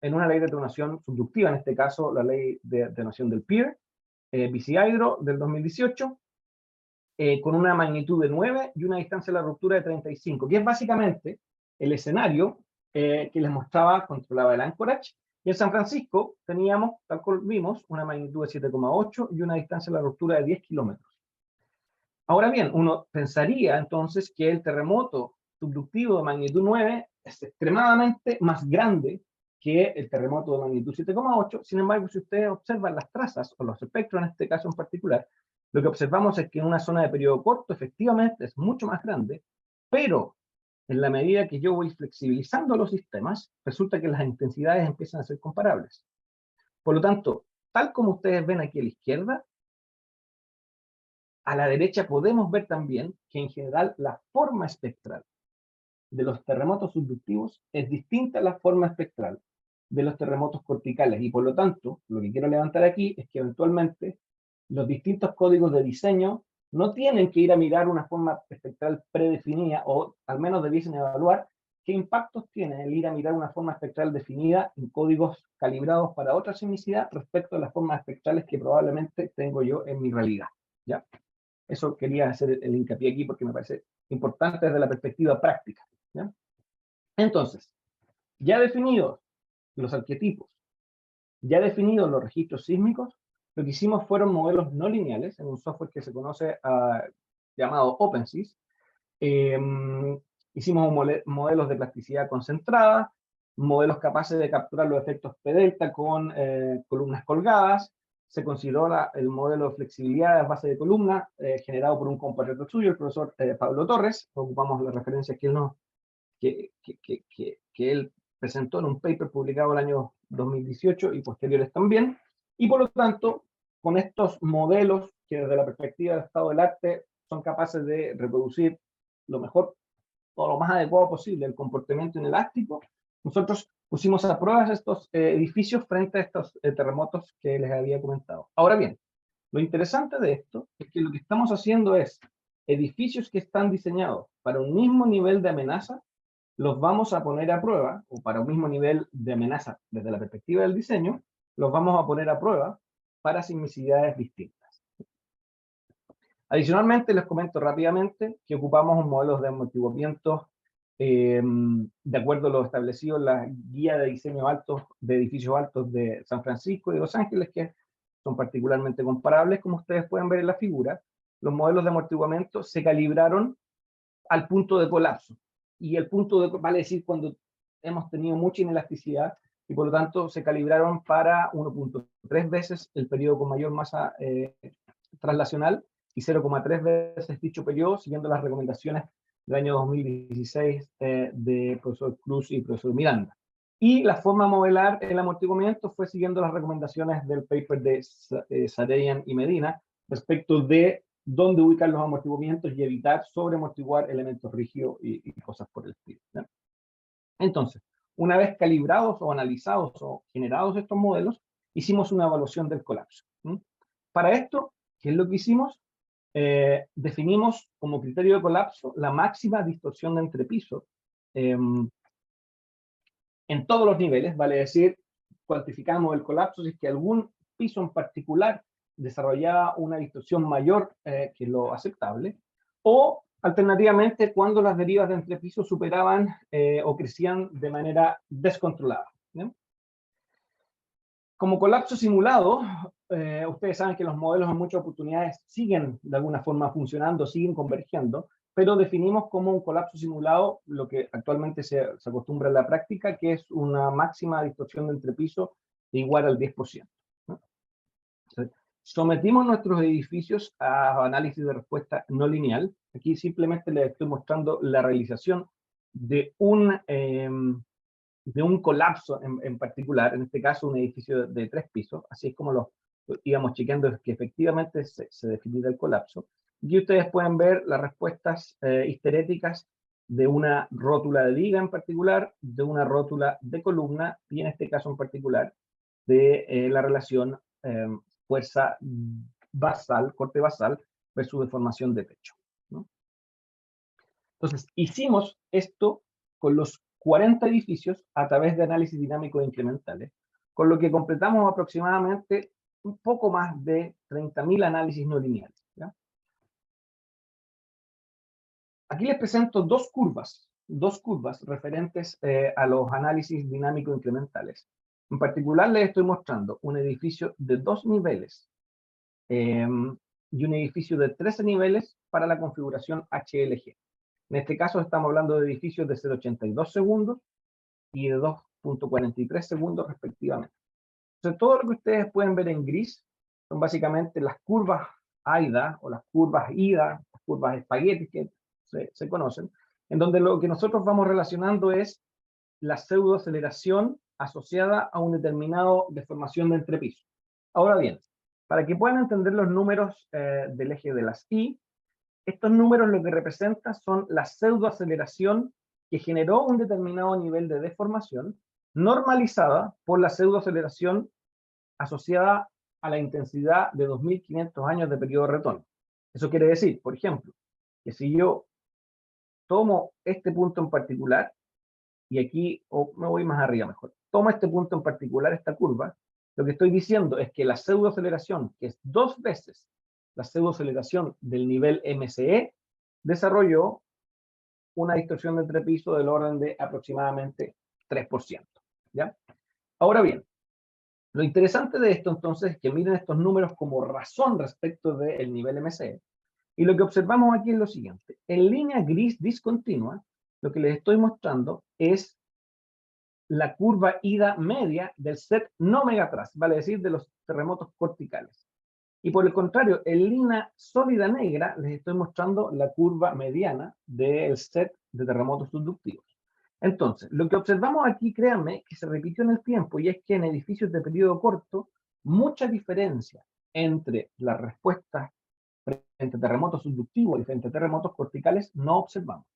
en una ley de atenuación subductiva, en este caso la ley de atenuación del PIR, BC Hydro del 2018, con una magnitud de 9 y una distancia de la ruptura de 35, que es básicamente el escenario que les mostraba, controlaba el Anchorage. Y en San Francisco teníamos, tal cual vimos, una magnitud de 7,8 y una distancia de la ruptura de 10 kilómetros. Ahora bien, uno pensaría entonces que el terremoto subductivo de magnitud 9 es extremadamente más grande que el terremoto de magnitud 7,8. Sin embargo, si ustedes observan las trazas o los espectros en este caso en particular, lo que observamos es que en una zona de periodo corto efectivamente es mucho más grande, pero en la medida que yo voy flexibilizando los sistemas, resulta que las intensidades empiezan a ser comparables. Por lo tanto, tal como ustedes ven aquí a la izquierda, a la derecha podemos ver también que en general la forma espectral de los terremotos subductivos es distinta a la forma espectral de los terremotos corticales. Y por lo tanto, lo que quiero levantar aquí es que eventualmente los distintos códigos de diseño no tienen que ir a mirar una forma espectral predefinida, o al menos debiesen evaluar qué impactos tiene el ir a mirar una forma espectral definida en códigos calibrados para otra sismicidad respecto a las formas espectrales que probablemente tengo yo en mi realidad. ¿Ya? Eso quería hacer el hincapié aquí porque me parece importante desde la perspectiva práctica. ¿Ya? Entonces, ya definidos los arquetipos, ya definidos los registros sísmicos, lo que hicimos fueron modelos no lineales en un software que se conoce llamado OpenSys. Hicimos modelos de plasticidad concentrada, modelos capaces de capturar los efectos P-delta con columnas colgadas. Se consideró el modelo de flexibilidad a base de columna generado por un compatriota suyo, el profesor Pablo Torres. Ocupamos las referencias que que él presentó en un paper publicado el año 2018 y posteriores también. Y por lo tanto, con estos modelos que desde la perspectiva del estado del arte son capaces de reproducir lo mejor o lo más adecuado posible el comportamiento inelástico, nosotros pusimos a prueba estos edificios frente a estos terremotos que les había comentado. Ahora bien, lo interesante de esto es que lo que estamos haciendo es edificios que están diseñados para un mismo nivel de amenaza, los vamos a poner a prueba, o para un mismo nivel de amenaza desde la perspectiva del diseño, los vamos a poner a prueba para sismicidades distintas. Adicionalmente, les comento rápidamente que ocupamos un modelo de amortiguamiento de acuerdo a lo establecido en la guía de diseño alto de edificios altos de San Francisco y Los Ángeles, que son particularmente comparables, como ustedes pueden ver en la figura. Los modelos de amortiguamiento se calibraron al punto de colapso. Y el punto de vale decir cuando hemos tenido mucha inelasticidad y por lo tanto se calibraron para 1.3 veces el periodo con mayor masa traslacional y 0.3 veces dicho periodo, siguiendo las recomendaciones del año 2016 de profesor Cruz y profesor Miranda. Y la forma de modelar el amortiguamiento fue siguiendo las recomendaciones del paper de Sareyan y Medina respecto de dónde ubicar los amortiguamientos y evitar sobreamortiguar elementos rígidos y cosas por el estilo, ¿no? Entonces, una vez calibrados o analizados o generados estos modelos, hicimos una evaluación del colapso, ¿no? Para esto, ¿qué es lo que hicimos? Definimos como criterio de colapso la máxima distorsión de entrepiso en todos los niveles, vale decir, cuantificamos el colapso si es que algún piso en particular desarrollaba una distorsión mayor que lo aceptable, o alternativamente cuando las derivas de entrepiso superaban o crecían de manera descontrolada, ¿no? Como colapso simulado, ustedes saben que los modelos en muchas oportunidades siguen de alguna forma funcionando, siguen convergiendo, pero definimos como un colapso simulado lo que actualmente se acostumbra en la práctica, que es una máxima distorsión de entrepiso igual al 10%, ¿no? Entonces, sometimos nuestros edificios a análisis de respuesta no lineal. Aquí simplemente les estoy mostrando la realización de un colapso en particular, en este caso un edificio de 3 pisos, así es como lo íbamos chequeando que efectivamente se definiera el colapso. Y ustedes pueden ver las respuestas histeréticas de una rótula de viga en particular, de una rótula de columna, y en este caso en particular, de la relación fuerza basal, corte basal, versus deformación de pecho, ¿no? Entonces, hicimos esto con los 40 edificios a través de análisis dinámico de incrementales, con lo que completamos aproximadamente un poco más de 30.000 análisis no lineales, ¿ya? Aquí les presento dos curvas referentes a los análisis dinámico incrementales. En particular les estoy mostrando un edificio de 2 niveles y un edificio de 13 niveles para la configuración HLG. En este caso estamos hablando de edificios de 0,82 segundos y de 2,43 segundos respectivamente. Entonces, todo lo que ustedes pueden ver en gris son básicamente las curvas AIDA o las curvas IDA, las curvas espaguetis que se conocen, en donde lo que nosotros vamos relacionando es la pseudoaceleración asociada a un determinado deformación de entrepiso. Ahora bien, para que puedan entender los números del eje de las Y, estos números lo que representan son la pseudoaceleración que generó un determinado nivel de deformación normalizada por la pseudoaceleración asociada a la intensidad de 2.500 años de periodo de retorno. Eso quiere decir, por ejemplo, que si yo tomo este punto en particular, y aquí, o me voy más arriba mejor, tomo este punto en particular, esta curva, lo que estoy diciendo es que la pseudoaceleración, que es 2 veces la pseudoaceleración del nivel MCE, desarrolló una distorsión de entrepiso del orden de aproximadamente 3%, ¿ya? Ahora bien, lo interesante de esto entonces es que miren estos números como razón respecto del nivel MCE, y lo que observamos aquí es lo siguiente. En línea gris discontinua, lo que les estoy mostrando es la curva ida media del set no megatras, vale decir, de los terremotos corticales. Y por el contrario, en línea sólida negra les estoy mostrando la curva mediana del set de terremotos subductivos. Entonces, lo que observamos aquí, créanme, que se repitió en el tiempo, y es que en edificios de periodo corto, mucha diferencia entre las respuestas frente a terremotos subductivos y frente a terremotos corticales no observamos.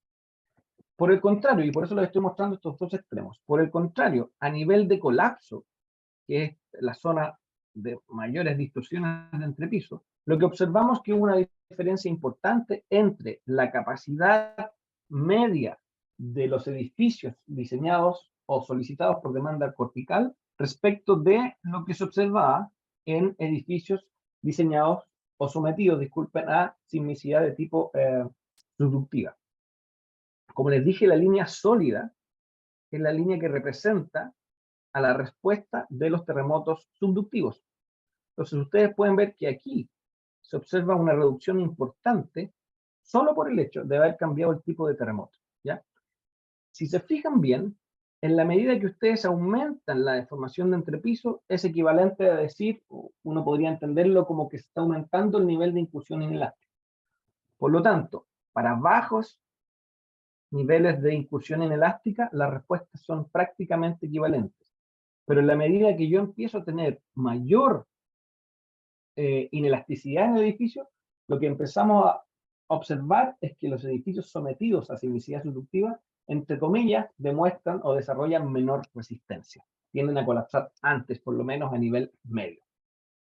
Por el contrario, y por eso les estoy mostrando estos dos extremos, por el contrario, a nivel de colapso, que es la zona de mayores distorsiones de entrepiso, lo que observamos es que hubo una diferencia importante entre la capacidad media de los edificios diseñados o solicitados por demanda cortical respecto de lo que se observaba en edificios diseñados o sometidos, disculpen, a sismicidad de tipo subductiva. Como les dije, la línea sólida es la línea que representa a la respuesta de los terremotos subductivos. Entonces ustedes pueden ver que aquí se observa una reducción importante solo por el hecho de haber cambiado el tipo de terremoto, ¿ya? Si se fijan bien, en la medida que ustedes aumentan la deformación de entrepiso, es equivalente a decir, uno podría entenderlo como que se está aumentando el nivel de incursión inelástica. Por lo tanto, para bajos niveles de incursión inelástica, las respuestas son prácticamente equivalentes. Pero en la medida que yo empiezo a tener mayor inelasticidad en el edificio, lo que empezamos a observar es que los edificios sometidos a sismicidad subductiva, entre comillas, demuestran o desarrollan menor resistencia. Tienden a colapsar antes, por lo menos a nivel medio.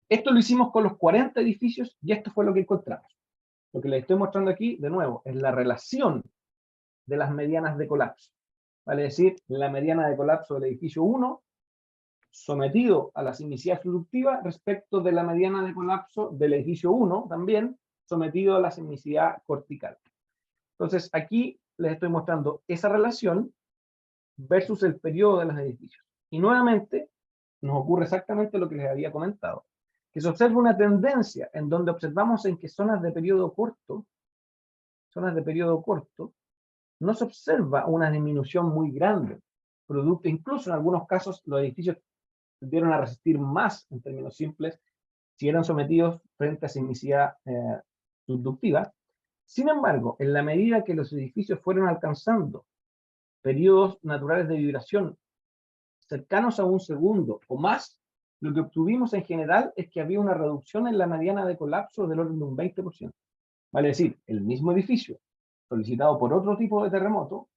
Esto lo hicimos con los 40 edificios y esto fue lo que encontramos. Lo que les estoy mostrando aquí, de nuevo, es la relación de las medianas de colapso. Vale decir, la mediana de colapso del edificio 1 sometido a la sismicidad subductiva respecto de la mediana de colapso del edificio 1 también sometido a la sismicidad cortical. Entonces aquí les estoy mostrando esa relación versus el periodo de los edificios. Y nuevamente nos ocurre exactamente lo que les había comentado, que se observa una tendencia en donde observamos en que zonas de periodo corto, no se observa una disminución muy grande, producto, incluso en algunos casos los edificios tendieron a resistir más, en términos simples, si eran sometidos frente a sismicidad subductiva. Sin embargo, en la medida que los edificios fueron alcanzando periodos naturales de vibración cercanos a un segundo o más, lo que obtuvimos en general es que había una reducción en la mediana de colapso del orden de un 20%. Vale decir, el mismo edificio, solicitado por otro tipo de terremoto,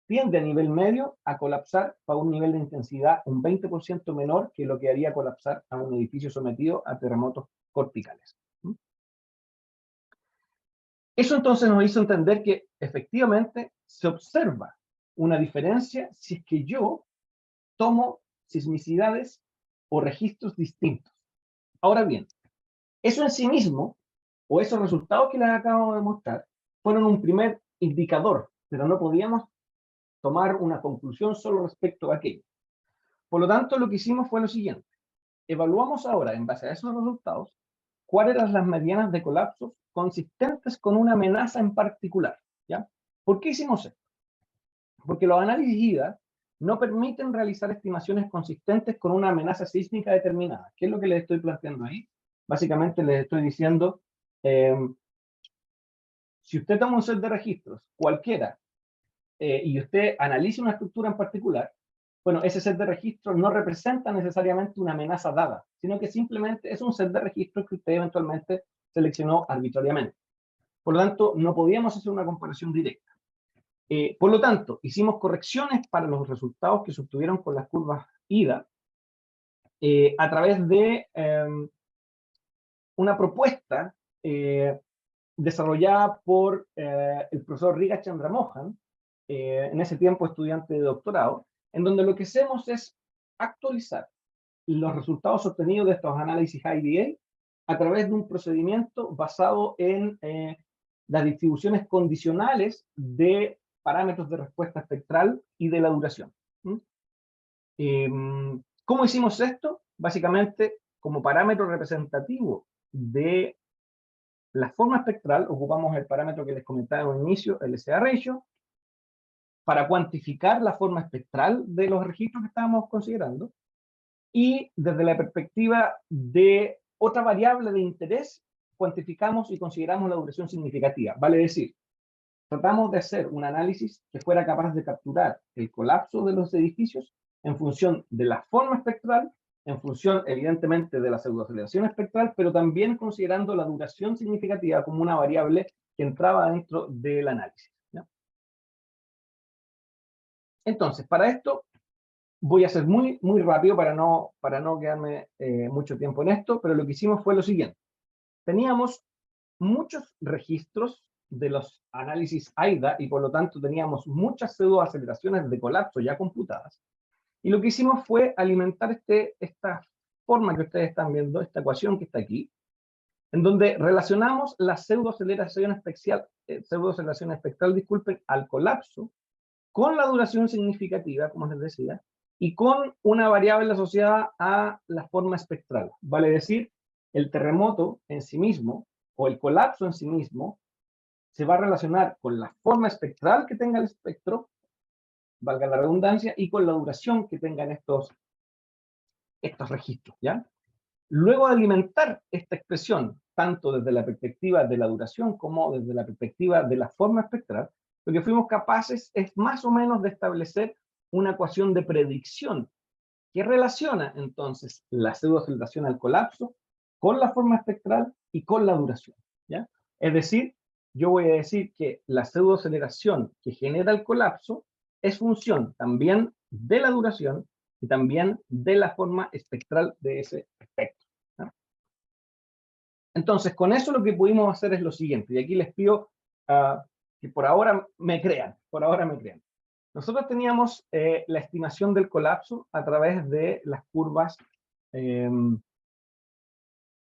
tiende a nivel medio a colapsar a un nivel de intensidad un 20% menor que lo que haría colapsar a un edificio sometido a terremotos corticales. Eso entonces nos hizo entender que efectivamente se observa una diferencia si es que yo tomo sismicidades o registros distintos. Ahora bien, eso en sí mismo, o esos resultados que les acabo de mostrar, fueron un primer indicador, pero no podíamos tomar una conclusión solo respecto a aquello. Por lo tanto, lo que hicimos fue lo siguiente. Evaluamos ahora, en base a esos resultados, cuáles eran las medianas de colapsos consistentes con una amenaza en particular, ¿ya? ¿Por qué hicimos esto? Porque los análisis IDA no permiten realizar estimaciones consistentes con una amenaza sísmica determinada. ¿Qué es lo que les estoy planteando ahí? Básicamente les estoy diciendo, si usted toma un set de registros, cualquiera, y usted analiza una estructura en particular, bueno, ese set de registros no representa necesariamente una amenaza dada, sino que simplemente es un set de registros que usted eventualmente seleccionó arbitrariamente. Por lo tanto, no podíamos hacer una comparación directa. Por lo tanto, hicimos correcciones para los resultados que se obtuvieron con las curvas IDA a través de una propuesta desarrollada por el profesor Riga Chandramohan, en ese tiempo estudiante de doctorado, en donde lo que hacemos es actualizar los resultados obtenidos de estos análisis IDA a través de un procedimiento basado en las distribuciones condicionales de parámetros de respuesta espectral y de la duración. ¿Cómo hicimos esto? Básicamente, como parámetro representativo de la forma espectral, ocupamos el parámetro que les comentaba al inicio, el SA ratio, para cuantificar la forma espectral de los registros que estábamos considerando, y desde la perspectiva de otra variable de interés, cuantificamos y consideramos la duración significativa. Vale decir, tratamos de hacer un análisis que fuera capaz de capturar el colapso de los edificios en función de la forma espectral, en función, evidentemente, de la pseudoaceleración espectral, pero también considerando la duración significativa como una variable que entraba dentro del análisis, ¿ya? Entonces, para esto, voy a ser muy rápido para no quedarme mucho tiempo en esto, pero lo que hicimos fue lo siguiente. Teníamos muchos registros de los análisis AIDA y por lo tanto teníamos muchas pseudoaceleraciones de colapso ya computadas. Y lo que hicimos fue alimentar esta forma que ustedes están viendo, esta ecuación que está aquí, en donde relacionamos la pseudoaceleración espectral, disculpen, al colapso, con la duración significativa, como les decía, y con una variable asociada a la forma espectral. Vale decir, el terremoto en sí mismo, o el colapso en sí mismo, se va a relacionar con la forma espectral que tenga el espectro, valga la redundancia, y con la duración que tengan estos registros, ¿ya? Luego de alimentar esta expresión, tanto desde la perspectiva de la duración como desde la perspectiva de la forma espectral, lo que fuimos capaces es más o menos de establecer una ecuación de predicción que relaciona entonces la pseudoaceleración al colapso con la forma espectral y con la duración, ¿ya? Es decir, yo voy a decir que la pseudoaceleración que genera el colapso es función también de la duración y también de la forma espectral de ese espectro, ¿no? Entonces, con eso lo que pudimos hacer es lo siguiente, y aquí les pido que por ahora me crean, Nosotros teníamos la estimación del colapso a través de las curvas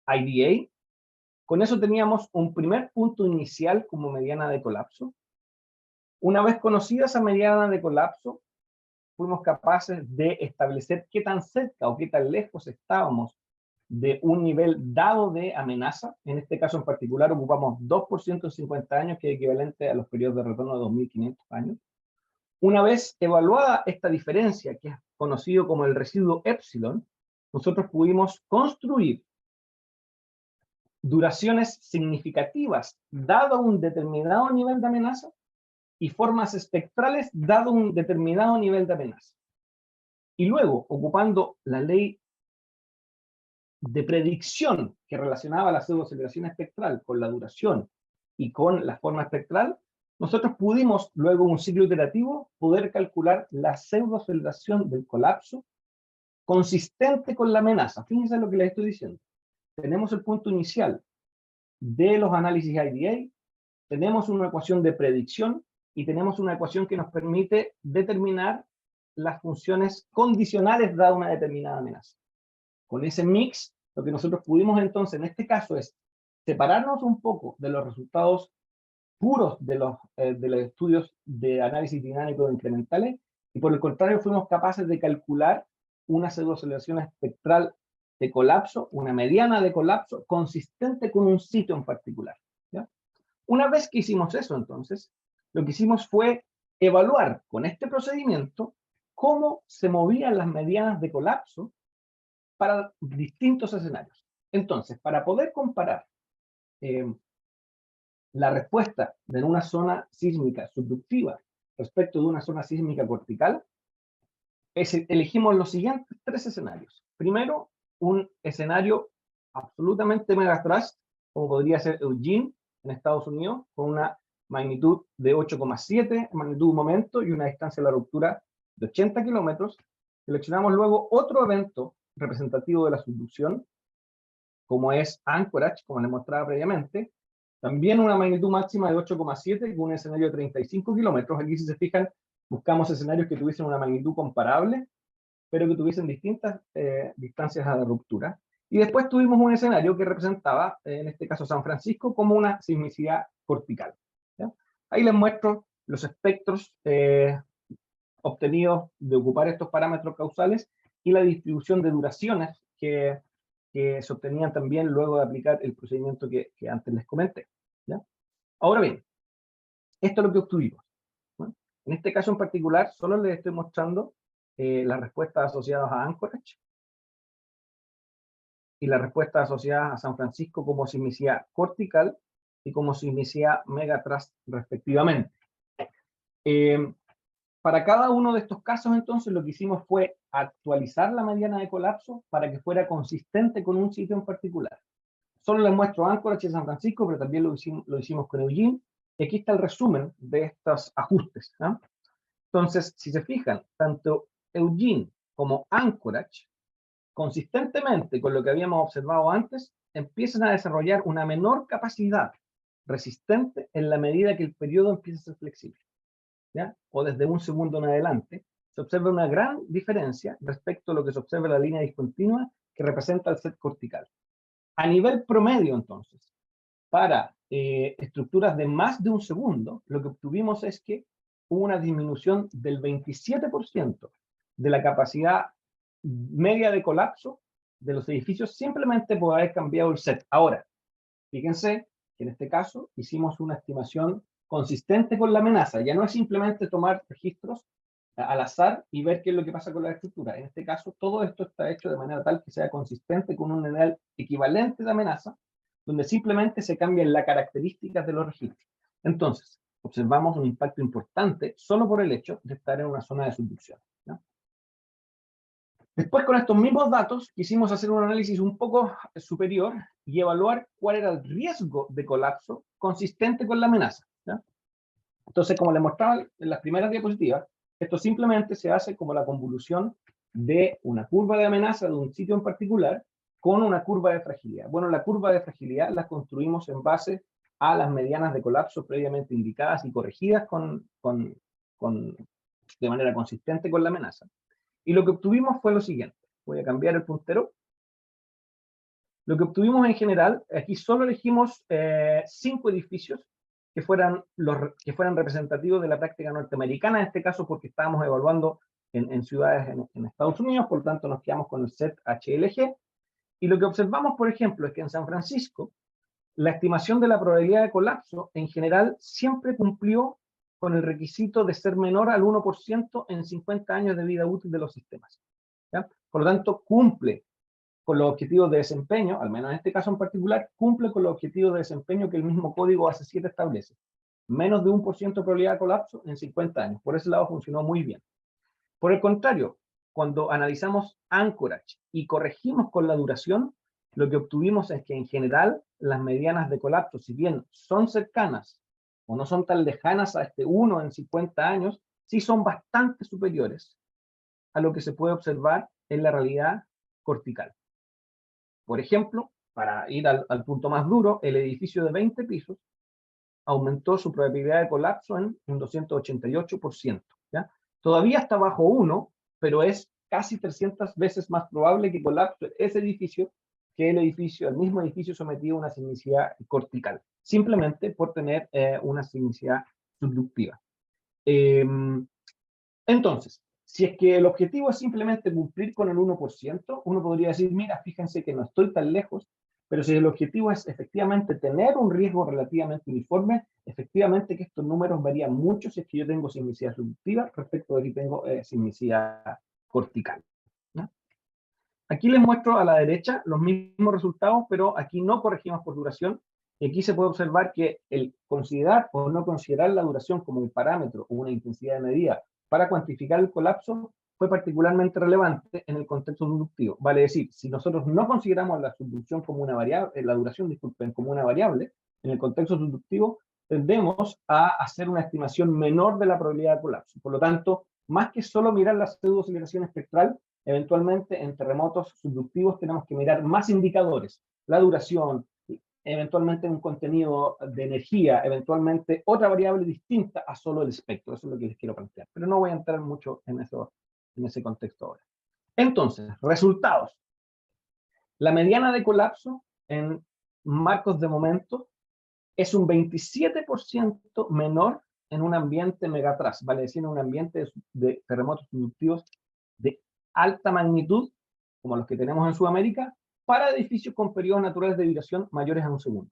IDA. Con eso teníamos un primer punto inicial como mediana de colapso. Una vez conocida esa mediana de colapso, fuimos capaces de establecer qué tan cerca o qué tan lejos estábamos de un nivel dado de amenaza. En este caso en particular ocupamos 2% en 50 años, que es equivalente a los periodos de retorno de 2.500 años. Una vez evaluada esta diferencia, que es conocido como el residuo epsilon, nosotros pudimos construir duraciones significativas dado un determinado nivel de amenaza y formas espectrales dado un determinado nivel de amenaza. Y luego, ocupando la ley de predicción que relacionaba la pseudoaceleración espectral con la duración y con la forma espectral, nosotros pudimos, luego de un ciclo iterativo, poder calcular la pseudoaceleración del colapso consistente con la amenaza. Fíjense lo que les estoy diciendo. Tenemos el punto inicial de los análisis IDA, tenemos una ecuación de predicción y tenemos una ecuación que nos permite determinar las funciones condicionales dada una determinada amenaza. Con ese mix, lo que nosotros pudimos entonces en este caso es separarnos un poco de los resultados puros de los estudios de análisis dinámico incrementales y por el contrario fuimos capaces de calcular una pseudoaceleración espectral de colapso, una mediana de colapso consistente con un sitio en particular, ¿ya? Una vez que hicimos eso entonces, lo que hicimos fue evaluar con este procedimiento cómo se movían las medianas de colapso para distintos escenarios. Entonces, para poder comparar la respuesta de una zona sísmica subductiva respecto de una zona sísmica cortical, elegimos los siguientes tres escenarios. Primero, un escenario absolutamente megatrash, como podría ser Eugene en Estados Unidos, con una magnitud de 8,7, magnitud de momento y una distancia de la ruptura de 80 kilómetros. Seleccionamos luego otro evento representativo de la subducción, como es Anchorage, como les mostraba previamente, también una magnitud máxima de 8,7 con un escenario de 35 kilómetros. Aquí, si se fijan, buscamos escenarios que tuviesen una magnitud comparable, pero que tuviesen distintas distancias a la ruptura. Y después tuvimos un escenario que representaba, en este caso San Francisco, como una sismicidad cortical, ¿ya? Ahí les muestro los espectros obtenidos de ocupar estos parámetros causales y la distribución de duraciones que se obtenían también luego de aplicar el procedimiento que antes les comenté, ¿ya? Ahora bien, esto es lo que obtuvimos, ¿no? En este caso en particular, solo les estoy mostrando las respuestas asociadas a Anchorage y las respuestas asociadas a San Francisco como sismicidad cortical y como sismicidad megatrust respectivamente. Para cada uno de estos casos, entonces, lo que hicimos fue actualizar la mediana de colapso para que fuera consistente con un sitio en particular. Solo les muestro Anchorage y San Francisco, pero también lo hicimos con Eugene. Y aquí está el resumen de estos ajustes, ¿no? Entonces, si se fijan, tanto Eugene como Anchorage, consistentemente con lo que habíamos observado antes, empiezan a desarrollar una menor capacidad resistente en la medida que el periodo empieza a ser flexible, ¿ya? O desde un segundo en adelante, se observa una gran diferencia respecto a lo que se observa en la línea discontinua que representa el set cortical. A nivel promedio, entonces, para estructuras de más de un segundo, lo que obtuvimos es que hubo una disminución del 27% de la capacidad media de colapso de los edificios simplemente por haber cambiado el set. Ahora, fíjense que en este caso hicimos una estimación consistente con la amenaza. Ya no es simplemente tomar registros al azar y ver qué es lo que pasa con la estructura. En este caso, todo esto está hecho de manera tal que sea consistente con un nivel equivalente de amenaza, donde simplemente se cambian las características de los registros. Entonces, observamos un impacto importante solo por el hecho de estar en una zona de subducción, ¿no? Después, con estos mismos datos, quisimos hacer un análisis un poco superior y evaluar cuál era el riesgo de colapso consistente con la amenaza, ¿no? Entonces, como les mostraba en las primeras diapositivas, esto simplemente se hace como la convolución de una curva de amenaza de un sitio en particular con una curva de fragilidad. Bueno, la curva de fragilidad la construimos en base a las medianas de colapso previamente indicadas y corregidas de manera consistente con la amenaza. Y lo que obtuvimos fue lo siguiente. Voy a cambiar el puntero. Lo que obtuvimos en general, aquí solo elegimos 5 edificios que fueran representativos de la práctica norteamericana, en este caso porque estábamos evaluando en ciudades en Estados Unidos, por lo tanto nos quedamos con el set HLG. Y lo que observamos, por ejemplo, es que en San Francisco, la estimación de la probabilidad de colapso en general siempre cumplió con el requisito de ser menor al 1% en 50 años de vida útil de los sistemas, ¿ya? Por lo tanto, cumple con los objetivos de desempeño, al menos en este caso en particular, cumple con los objetivos de desempeño que el mismo código AC7 establece. Menos de 1% de probabilidad de colapso en 50 años. Por ese lado funcionó muy bien. Por el contrario, cuando analizamos Anchorage y corregimos con la duración, lo que obtuvimos es que en general las medianas de colapso, si bien son cercanas o no son tan lejanas a este 1 en 50 años, sí son bastante superiores a lo que se puede observar en la realidad cortical. Por ejemplo, para ir al punto más duro, el edificio de 20 pisos aumentó su probabilidad de colapso en un 288%, ¿ya? Todavía está bajo 1, pero es casi 300 veces más probable que colapse ese edificio que el mismo edificio sometido a una sismicidad cortical, simplemente por tener una sismicidad subductiva. Entonces, si es que el objetivo es simplemente cumplir con el 1%, uno podría decir, mira, fíjense que no estoy tan lejos, pero si el objetivo es efectivamente tener un riesgo relativamente uniforme, efectivamente que estos números varían mucho si es que yo tengo sismicidad subductiva respecto de que tengo sismicidad cortical, ¿no? Aquí les muestro a la derecha los mismos resultados, pero aquí no corregimos por duración. Y aquí se puede observar que el considerar o no considerar la duración como un parámetro o una intensidad de medida para cuantificar el colapso fue particularmente relevante en el contexto subductivo. Vale decir, si nosotros no consideramos la subducción como una variable, la duración, disculpen, como una variable, en el contexto subductivo tendemos a hacer una estimación menor de la probabilidad de colapso. Por lo tanto, más que solo mirar la pseudo-aceleración espectral, eventualmente en terremotos subductivos tenemos que mirar más indicadores, la duración, eventualmente un contenido de energía, eventualmente otra variable distinta a solo el espectro. Eso es lo que les quiero plantear, pero no voy a entrar mucho en ese contexto ahora. Entonces, resultados. La mediana de colapso en marcos de momento es un 27% menor en un ambiente megatrust, vale decir, en un ambiente de terremotos subductivos de alta magnitud, como los que tenemos en Sudamérica, para edificios con periodos naturales de vibración mayores a un segundo.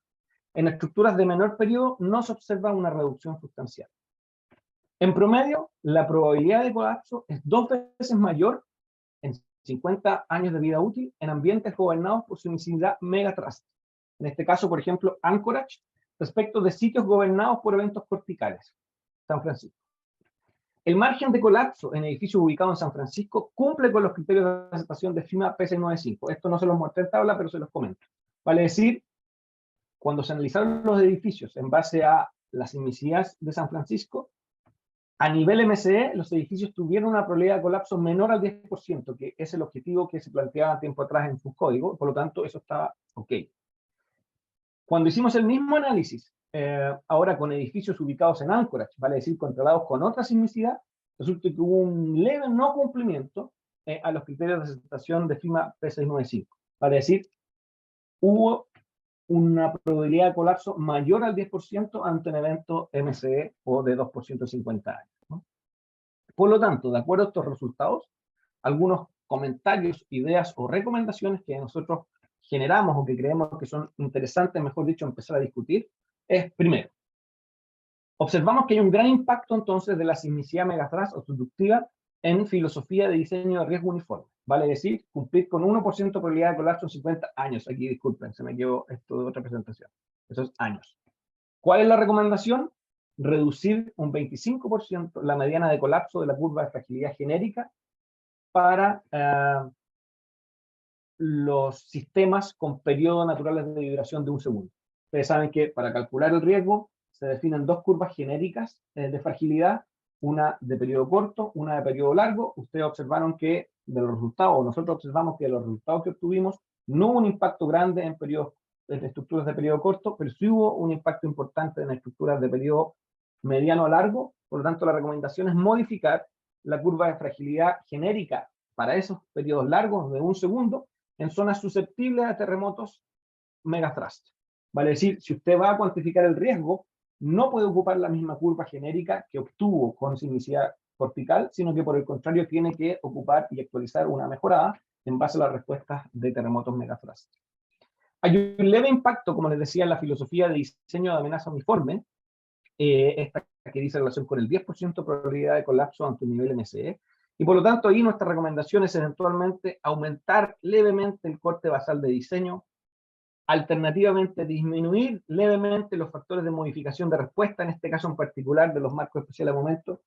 En estructuras de menor periodo no se observa una reducción sustancial. En promedio, la probabilidad de colapso es 2 veces mayor en 50 años de vida útil en ambientes gobernados por sismicidad megatrust. En este caso, por ejemplo, Anchorage respecto de sitios gobernados por eventos corticales. San Francisco. El margen de colapso en edificios ubicados en San Francisco cumple con los criterios de aceptación de FEMA P695. Esto no se los mostré en tabla, pero se los comento. Vale decir, cuando se analizaron los edificios en base a las sismicidades de San Francisco, a nivel MCE, los edificios tuvieron una probabilidad de colapso menor al 10%, que es el objetivo que se planteaba tiempo atrás en sus códigos, por lo tanto, eso estaba ok. Cuando hicimos el mismo análisis, ahora con edificios ubicados en Anchorage, vale decir, controlados con otra sismicidad, resulta que hubo un leve no cumplimiento a los criterios de aceptación de FEMA P695. Vale decir, hubo una probabilidad de colapso mayor al 10% ante un evento MCE o de 2% en 50 años, ¿no? Por lo tanto, de acuerdo a estos resultados, algunos comentarios, ideas o recomendaciones que nosotros generamos o que creemos que son interesantes, mejor dicho, empezar a discutir, es, primero, observamos que hay un gran impacto entonces de la sismicidad megathrust o subductiva en filosofía de diseño de riesgo uniforme. Vale decir, cumplir con 1% de probabilidad de colapso en 50 años. Aquí, disculpen, se me quedó esto de otra presentación. Esos años. ¿Cuál es la recomendación? Reducir un 25% la mediana de colapso de la curva de fragilidad genérica para los sistemas con periodos naturales de vibración de 1 segundo. Ustedes saben que para calcular el riesgo se definen dos curvas genéricas de fragilidad, una de periodo corto, una de periodo largo. Ustedes observaron que de los resultados, o nosotros observamos que de los resultados que obtuvimos, no hubo un impacto grande en estructuras de periodo corto, pero sí hubo un impacto importante en estructuras de periodo mediano a largo. Por lo tanto, la recomendación es modificar la curva de fragilidad genérica para esos periodos largos de 1 segundo en zonas susceptibles a terremotos megathrust. Vale decir, si usted va a cuantificar el riesgo, no puede ocupar la misma curva genérica que obtuvo con sismicidad cortical, sino que por el contrario tiene que ocupar y actualizar una mejorada en base a las respuestas de terremotos megathrust. Hay un leve impacto, como les decía, en la filosofía de diseño de amenaza uniforme, esta que dice relación con el 10% de probabilidad de colapso ante un nivel MCE, y por lo tanto ahí nuestra recomendación es eventualmente aumentar levemente el corte basal de diseño, alternativamente disminuir levemente los factores de modificación de respuesta, en este caso en particular de los marcos especiales de momento.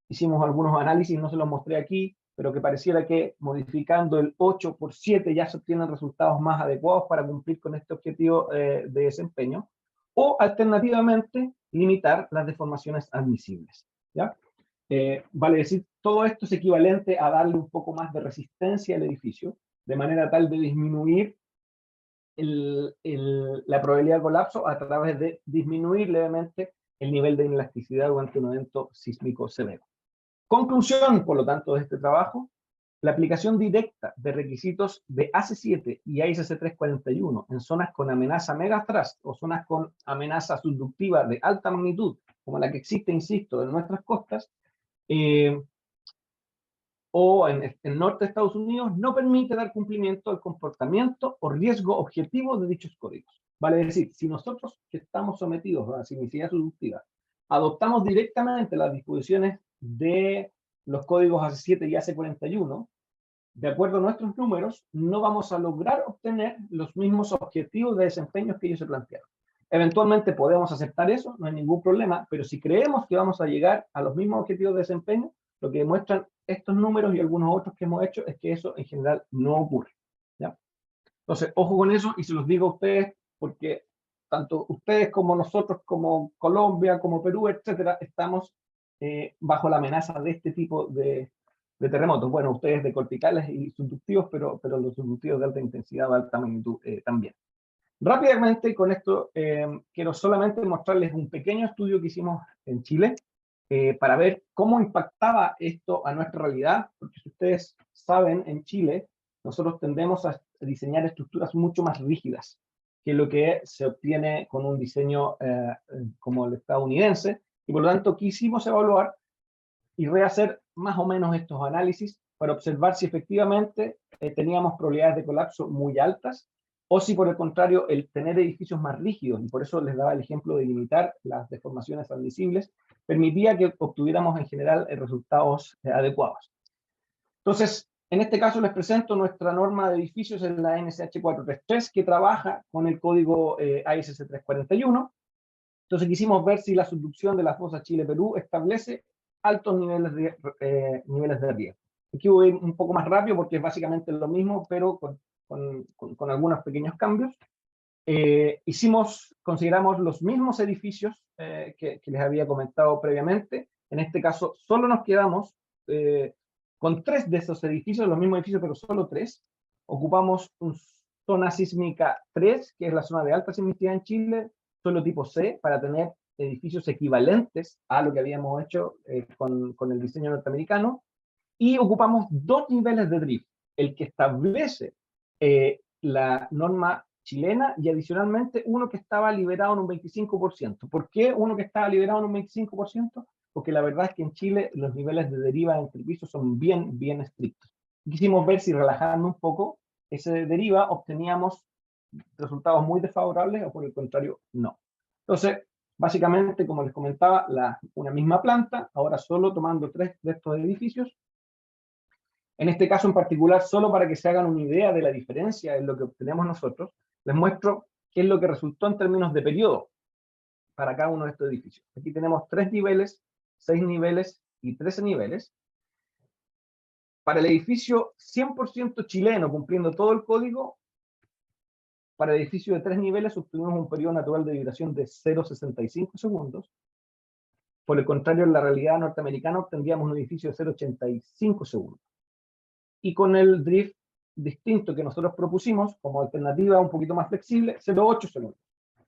Hicimos algunos análisis, no se los mostré aquí, pero que pareciera que modificando el 8 por 7 ya se obtienen resultados más adecuados para cumplir con este objetivo de desempeño, o alternativamente limitar las deformaciones admisibles, ¿ya? Vale decir, todo esto es equivalente a darle un poco más de resistencia al edificio, de manera tal de disminuir la probabilidad de colapso a través de disminuir levemente el nivel de inelasticidad durante un evento sísmico severo. Conclusión, por lo tanto, de este trabajo: la aplicación directa de requisitos de AC7 y AISC 341 en zonas con amenaza megathrust o zonas con amenaza subductiva de alta magnitud, como la que existe, insisto, en nuestras costas, o en el norte de Estados Unidos, no permite dar cumplimiento al comportamiento o riesgo objetivo de dichos códigos. Vale decir, si nosotros que estamos sometidos a la sismicidad subductiva adoptamos directamente las disposiciones de los códigos AC7 y AC41, de acuerdo a nuestros números, no vamos a lograr obtener los mismos objetivos de desempeño que ellos se plantearon. Eventualmente podemos aceptar eso, no hay ningún problema, pero si creemos que vamos a llegar a los mismos objetivos de desempeño, lo que demuestran estos números y algunos otros que hemos hecho es que eso en general no ocurre, ¿ya? Entonces, ojo con eso, y se los digo a ustedes porque tanto ustedes como nosotros, como Colombia, como Perú, etcétera, estamos bajo la amenaza de este tipo de terremotos. Bueno, ustedes de corticales y subductivos, pero los subductivos de alta intensidad o alta magnitud también. Rápidamente, con esto, quiero solamente mostrarles un pequeño estudio que hicimos en Chile para ver cómo impactaba esto a nuestra realidad, porque si ustedes saben, en Chile nosotros tendemos a diseñar estructuras mucho más rígidas que lo que se obtiene con un diseño como el estadounidense, y por lo tanto quisimos evaluar y rehacer más o menos estos análisis para observar si efectivamente teníamos probabilidades de colapso muy altas, o si por el contrario el tener edificios más rígidos, y por eso les daba el ejemplo de limitar las deformaciones admisibles, permitía que obtuviéramos en general resultados adecuados. Entonces, en este caso les presento nuestra norma de edificios en la NSH 433, que trabaja con el código AISC 341. Entonces quisimos ver si la subducción de la fosa Chile-Perú establece altos niveles de riesgo. Aquí voy a ir un poco más rápido porque es básicamente lo mismo, pero con algunos pequeños cambios. Consideramos los mismos edificios que les había comentado previamente. En este caso, solo nos quedamos con 3 de esos edificios, los mismos edificios, pero solo 3. Ocupamos zona sísmica 3, que es la zona de alta sismicidad en Chile, suelo tipo C, para tener edificios equivalentes a lo que habíamos hecho con el diseño norteamericano, y ocupamos 2 niveles de drift, el que establece la norma chilena y adicionalmente uno que estaba liberado en un 25%. ¿Por qué uno que estaba liberado en un 25%? Porque la verdad es que en Chile los niveles de deriva entre pisos son bien estrictos. Quisimos ver si relajando un poco ese deriva obteníamos resultados muy desfavorables o por el contrario no. Entonces, básicamente, como les comentaba, una misma planta, ahora solo tomando 3 de estos edificios. En este caso en particular, solo para que se hagan una idea de la diferencia en lo que obtenemos nosotros, les muestro qué es lo que resultó en términos de periodo para cada uno de estos edificios. Aquí tenemos 3 niveles, 6 niveles y 13 niveles. Para el edificio 100% chileno, cumpliendo todo el código, para el edificio de 3 niveles obtuvimos un periodo natural de vibración de 0,65 segundos. Por el contrario, en la realidad norteamericana obtendríamos un edificio de 0,85 segundos. Y con el drift distinto que nosotros propusimos como alternativa un poquito más flexible, 0,8 segundos.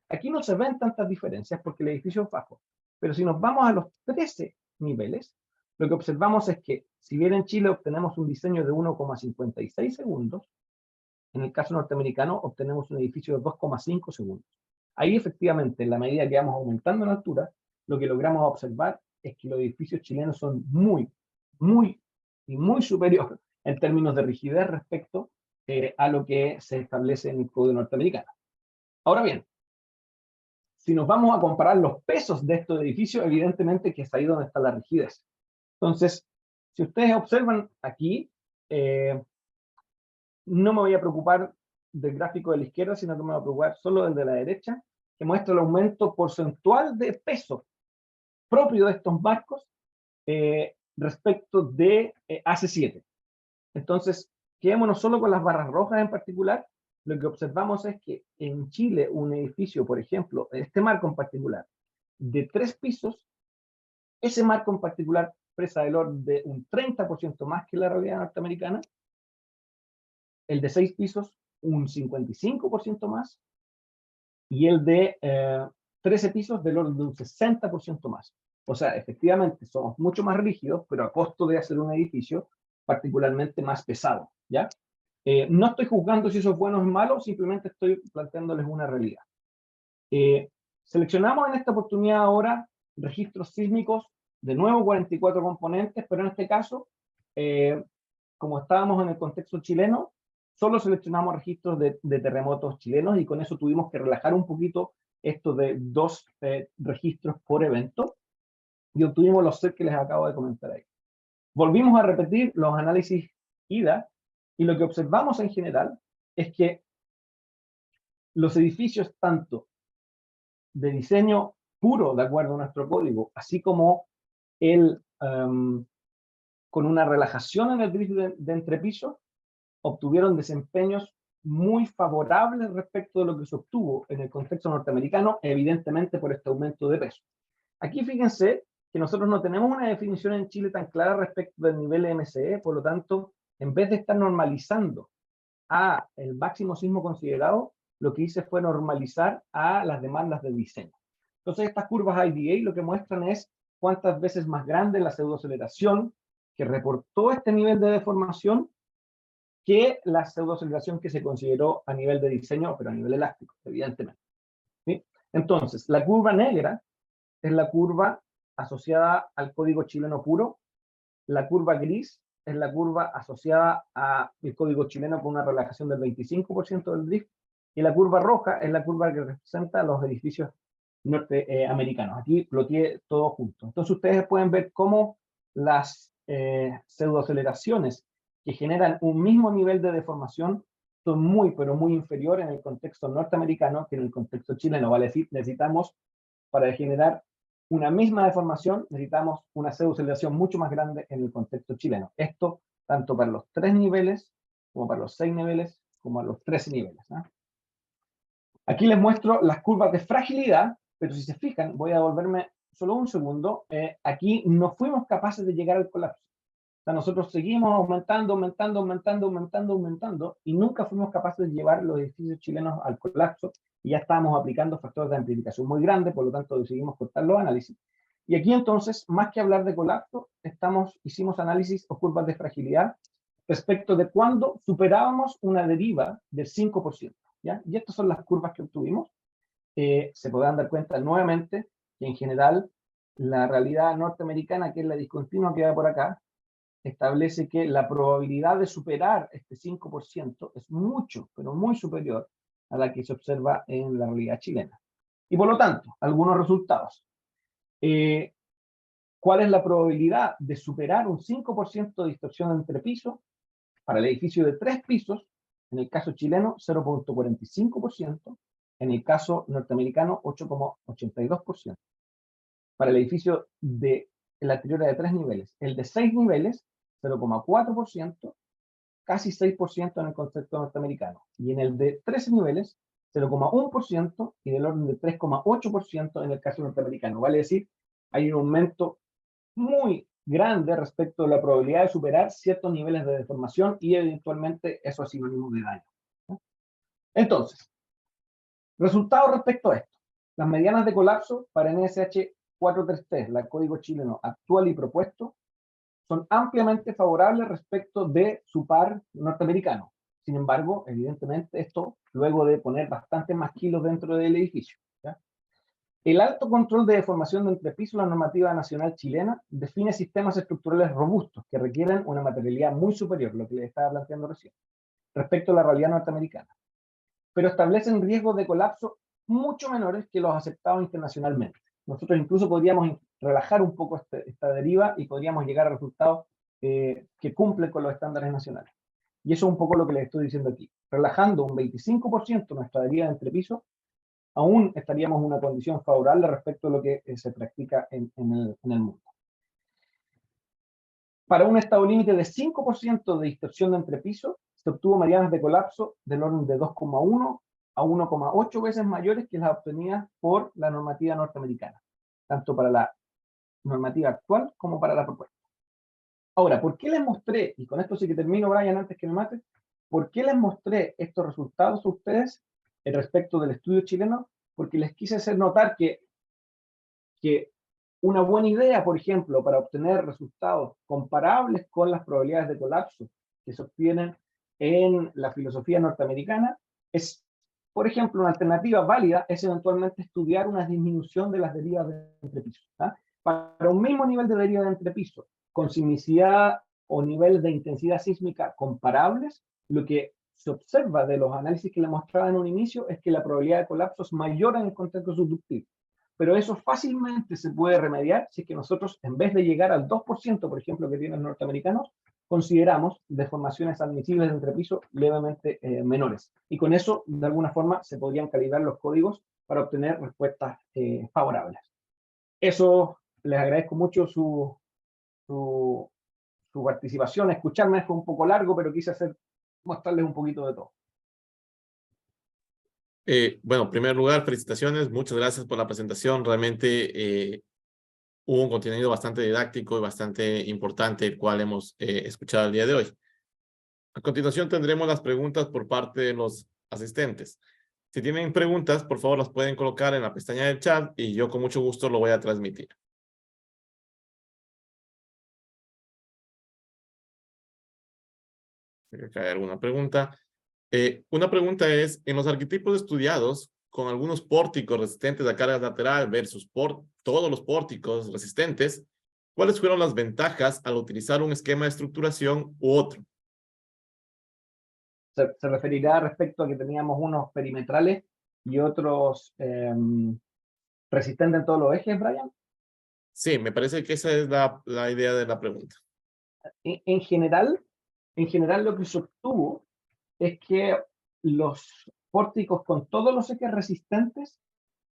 Aquí no se ven tantas diferencias porque el edificio es bajo, pero si nos vamos a los 13 niveles, lo que observamos es que si bien en Chile obtenemos un diseño de 1,56 segundos, en el caso norteamericano obtenemos un edificio de 2,5 segundos. Ahí efectivamente, en la medida que vamos aumentando en altura, lo que logramos observar es que los edificios chilenos son muy superiores en términos de rigidez respecto a lo que se establece en el código norteamericano. Ahora bien, si nos vamos a comparar los pesos de estos edificios, evidentemente que es ahí donde está la rigidez. Entonces, si ustedes observan aquí, no me voy a preocupar del gráfico de la izquierda, sino que me voy a preocupar solo del de la derecha, que muestra el aumento porcentual de peso propio de estos marcos respecto de AC7. Entonces, quedémonos solo con las barras rojas en particular. Lo que observamos es que en Chile un edificio, por ejemplo, este marco en particular, de 3 pisos, ese marco en particular presa del orden de un 30% más que la realidad norteamericana, el de 6 pisos un 55% más, y el de 13 pisos del orden de un 60% más. O sea, efectivamente somos mucho más rígidos, pero a costo de hacer un edificio particularmente más pesado, ¿ya? No estoy juzgando si eso es bueno o es malo, simplemente estoy planteándoles una realidad. Seleccionamos en esta oportunidad ahora registros sísmicos, de nuevo 44 componentes, pero en este caso, como estábamos en el contexto chileno, solo seleccionamos registros de terremotos chilenos y con eso tuvimos que relajar un poquito esto de 2 registros por evento y obtuvimos los set que les acabo de comentar ahí. Volvimos a repetir los análisis IDA y lo que observamos en general es que los edificios tanto de diseño puro, de acuerdo a nuestro código, así como con una relajación en el drift de entrepiso, obtuvieron desempeños muy favorables respecto de lo que se obtuvo en el contexto norteamericano, evidentemente por este aumento de peso. Aquí fíjense que nosotros no tenemos una definición en Chile tan clara respecto del nivel MSE, por lo tanto, en vez de estar normalizando a el máximo sismo considerado, lo que hice fue normalizar a las demandas de diseño. Entonces, estas curvas IDA lo que muestran es cuántas veces más grande la pseudoaceleración que reportó este nivel de deformación que la pseudoaceleración que se consideró a nivel de diseño, pero a nivel elástico, evidentemente. ¿Sí? Entonces, la curva negra es la curva asociada al código chileno puro, la curva gris es la curva asociada al código chileno con una relajación del 25% del drift, y la curva roja es la curva que representa los edificios norteamericanos. Aquí ploteé todo junto. Entonces ustedes pueden ver cómo las pseudoaceleraciones que generan un mismo nivel de deformación son muy, pero muy inferiores en el contexto norteamericano que en el contexto chileno. Vale decir, necesitamos para generar una misma deformación necesitamos una pseudocelebración mucho más grande en el contexto chileno. Esto tanto para los 3 niveles, como para los 6 niveles, como a los 13 niveles. Aquí les muestro las curvas de fragilidad, pero si se fijan, voy a devolverme solo un segundo, aquí no fuimos capaces de llegar al colapso. O sea, nosotros seguimos aumentando, y nunca fuimos capaces de llevar los edificios chilenos al colapso, y ya estábamos aplicando factores de amplificación muy grandes, por lo tanto decidimos cortar los análisis. Y aquí entonces, más que hablar de colapso, hicimos análisis o curvas de fragilidad respecto de cuándo superábamos una deriva del 5%. ¿Ya? Y estas son las curvas que obtuvimos. Se podrán dar cuenta nuevamente que en general la realidad norteamericana, que es la discontinua que va por acá, establece que la probabilidad de superar este 5% es mucho, pero muy superior a la que se observa en la realidad chilena. Y por lo tanto, algunos resultados. ¿Cuál es la probabilidad de superar un 5% de distorsión entre pisos? Para el edificio de 3 pisos, en el caso chileno, 0.45%, en el caso norteamericano, 8.82%. Para el edificio de la anterior de 3 niveles. El de 6 niveles, 0.4%, casi 6% en el concepto norteamericano. Y en el de 13 niveles, 0.1% y del orden de 3.8% en el caso norteamericano. Vale decir, hay un aumento muy grande respecto a la probabilidad de superar ciertos niveles de deformación y eventualmente eso es sinónimo de daño. Entonces, resultados respecto a esto. Las medianas de colapso para NSH 433, el código chileno actual y propuesto, son ampliamente favorables respecto de su par norteamericano. Sin embargo, evidentemente, esto luego de poner bastantes más kilos dentro del edificio. ¿Ya? El alto control de deformación de entrepiso, la normativa nacional chilena, define sistemas estructurales robustos que requieren una materialidad muy superior, lo que les estaba planteando recién, respecto a la realidad norteamericana. Pero establecen riesgos de colapso mucho menores que los aceptados internacionalmente. Nosotros incluso podríamos relajar un poco esta deriva y podríamos llegar a resultados que cumplen con los estándares nacionales. Y eso es un poco lo que les estoy diciendo aquí. Relajando un 25% nuestra deriva de entrepiso, aún estaríamos en una condición favorable respecto a lo que se practica en el mundo. Para un estado límite de 5% de distorsión de entrepiso, se obtuvo medianas de colapso del orden de 2,1 a 1,8 veces mayores que las obtenidas por la normativa norteamericana, tanto para la normativa actual como para la propuesta. Ahora, ¿por qué les mostré, y con esto sí que termino, Brian, antes que me mates, por qué les mostré estos resultados a ustedes respecto del estudio chileno? Porque les quise hacer notar que una buena idea, por ejemplo, para obtener resultados comparables con las probabilidades de colapso que se obtienen en la filosofía norteamericana, es, por ejemplo, una alternativa válida es eventualmente estudiar una disminución de las derivas de entrepiso. Para un mismo nivel de deriva de entrepiso, con sismicidad o niveles de intensidad sísmica comparables, lo que se observa de los análisis que le mostraba en un inicio es que la probabilidad de colapso es mayor en el contexto subductivo. Pero eso fácilmente se puede remediar si es que nosotros, en vez de llegar al 2%, por ejemplo, que tienen los norteamericanos, consideramos deformaciones admisibles de entrepiso levemente menores. Y con eso, de alguna forma, se podrían calibrar los códigos para obtener respuestas favorables. Eso, les agradezco mucho su participación. Escucharme fue un poco largo, pero quise mostrarles un poquito de todo. Bueno, en primer lugar, felicitaciones. Muchas gracias por la presentación. Realmente hubo un contenido bastante didáctico y bastante importante, el cual hemos escuchado el día de hoy. A continuación tendremos las preguntas por parte de los asistentes. Si tienen preguntas, por favor las pueden colocar en la pestaña del chat y yo con mucho gusto lo voy a transmitir. Acá hay alguna pregunta. Una pregunta es, en los arquetipos estudiados, con algunos pórticos resistentes a carga lateral versus todos los pórticos resistentes, ¿cuáles fueron las ventajas al utilizar un esquema de estructuración u otro? Se referirá respecto a que teníamos unos perimetrales y otros resistentes en todos los ejes, Brian. Sí, me parece que esa es la idea de la pregunta. En general lo que se obtuvo es que los pórticos con todos los ejes resistentes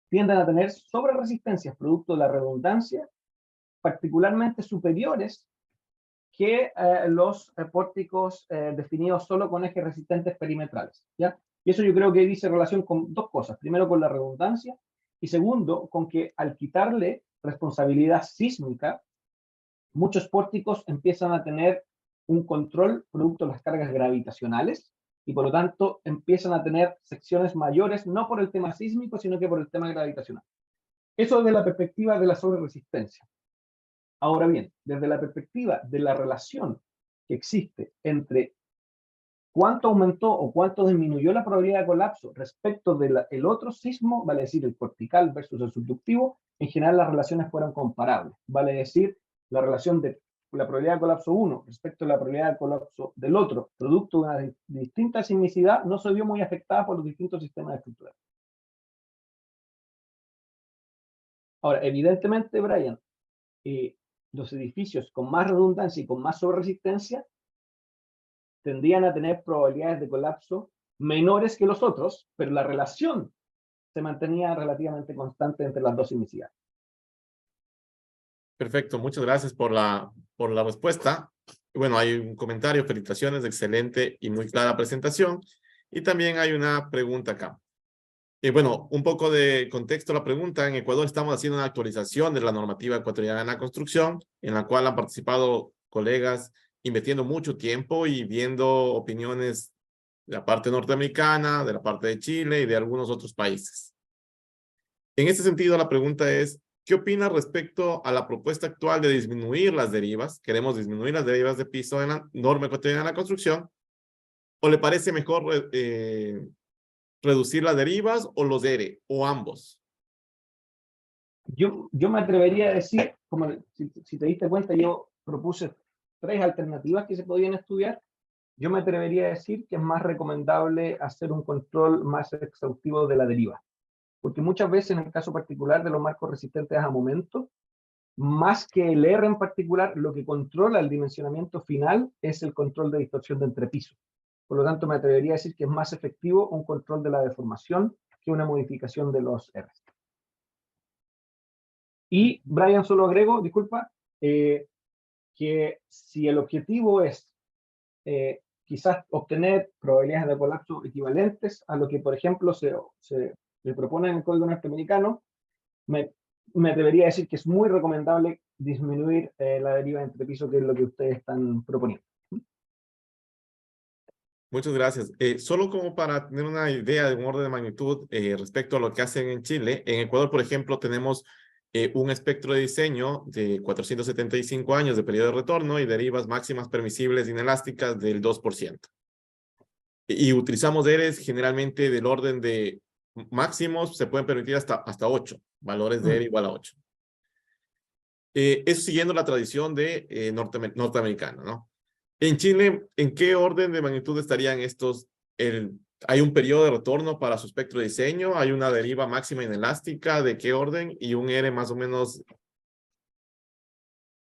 tienden a tener sobreresistencias producto de la redundancia, particularmente superiores que los pórticos definidos solo con ejes resistentes perimetrales, ¿ya? Y eso yo creo que dice relación con dos cosas. Primero, con la redundancia, y segundo, con que al quitarle responsabilidad sísmica, muchos pórticos empiezan a tener un control producto de las cargas gravitacionales, y por lo tanto empiezan a tener secciones mayores, no por el tema sísmico, sino que por el tema gravitacional. Eso desde la perspectiva de la sobreresistencia. Ahora bien, desde la perspectiva de la relación que existe entre cuánto aumentó o cuánto disminuyó la probabilidad de colapso respecto del otro sismo, vale decir el cortical versus el subductivo, en general las relaciones fueron comparables. Vale decir, la relación de la probabilidad de colapso 1 respecto a la probabilidad de colapso del otro, producto de una distinta sismicidad, no se vio muy afectada por los distintos sistemas estructurales. Ahora, evidentemente, Brian, los edificios con más redundancia y con más sobreresistencia tendrían a tener probabilidades de colapso menores que los otros, pero la relación se mantenía relativamente constante entre las dos sismicidades. Perfecto, muchas gracias por la respuesta. Bueno, hay un comentario, felicitaciones, excelente y muy clara presentación. Y también hay una pregunta acá. Bueno, un poco de contexto a la pregunta. En Ecuador estamos haciendo una actualización de la normativa ecuatoriana en la construcción, en la cual han participado colegas invirtiendo mucho tiempo y viendo opiniones de la parte norteamericana, de la parte de Chile y de algunos otros países. En este sentido, la pregunta es, ¿qué opina respecto a la propuesta actual de disminuir las derivas? Queremos disminuir las derivas de piso en la norma ecuatoriana de la construcción. ¿O le parece mejor reducir las derivas o los ERE, o ambos? Yo me atrevería a decir, como si te diste cuenta, yo propuse 3 alternativas que se podían estudiar. Yo me atrevería a decir que es más recomendable hacer un control más exhaustivo de la deriva. Porque muchas veces, en el caso particular de los marcos resistentes a momento, más que el R en particular, lo que controla el dimensionamiento final es el control de distorsión de entrepiso. Por lo tanto, me atrevería a decir que es más efectivo un control de la deformación que una modificación de los R. Y, Brian, solo agrego, disculpa, que si el objetivo es quizás obtener probabilidades de colapso equivalentes a lo que, por ejemplo, se le propone en el código norteamericano, me debería decir que es muy recomendable disminuir la deriva de entrepiso, que es lo que ustedes están proponiendo. Muchas gracias. Solo como para tener una idea de un orden de magnitud respecto a lo que hacen en Chile, en Ecuador, por ejemplo, tenemos un espectro de diseño de 475 años de periodo de retorno y derivas máximas permisibles inelásticas del 2%. Y utilizamos ERES generalmente del orden de máximos, se pueden permitir hasta 8, valores de ERE igual a 8. Eso siguiendo la tradición de norteamericana, ¿no? En Chile, ¿en qué orden de magnitud estarían estos? ¿Hay un periodo de retorno para su espectro de diseño? ¿Hay una deriva máxima inelástica? ¿De qué orden? Y un R más o menos.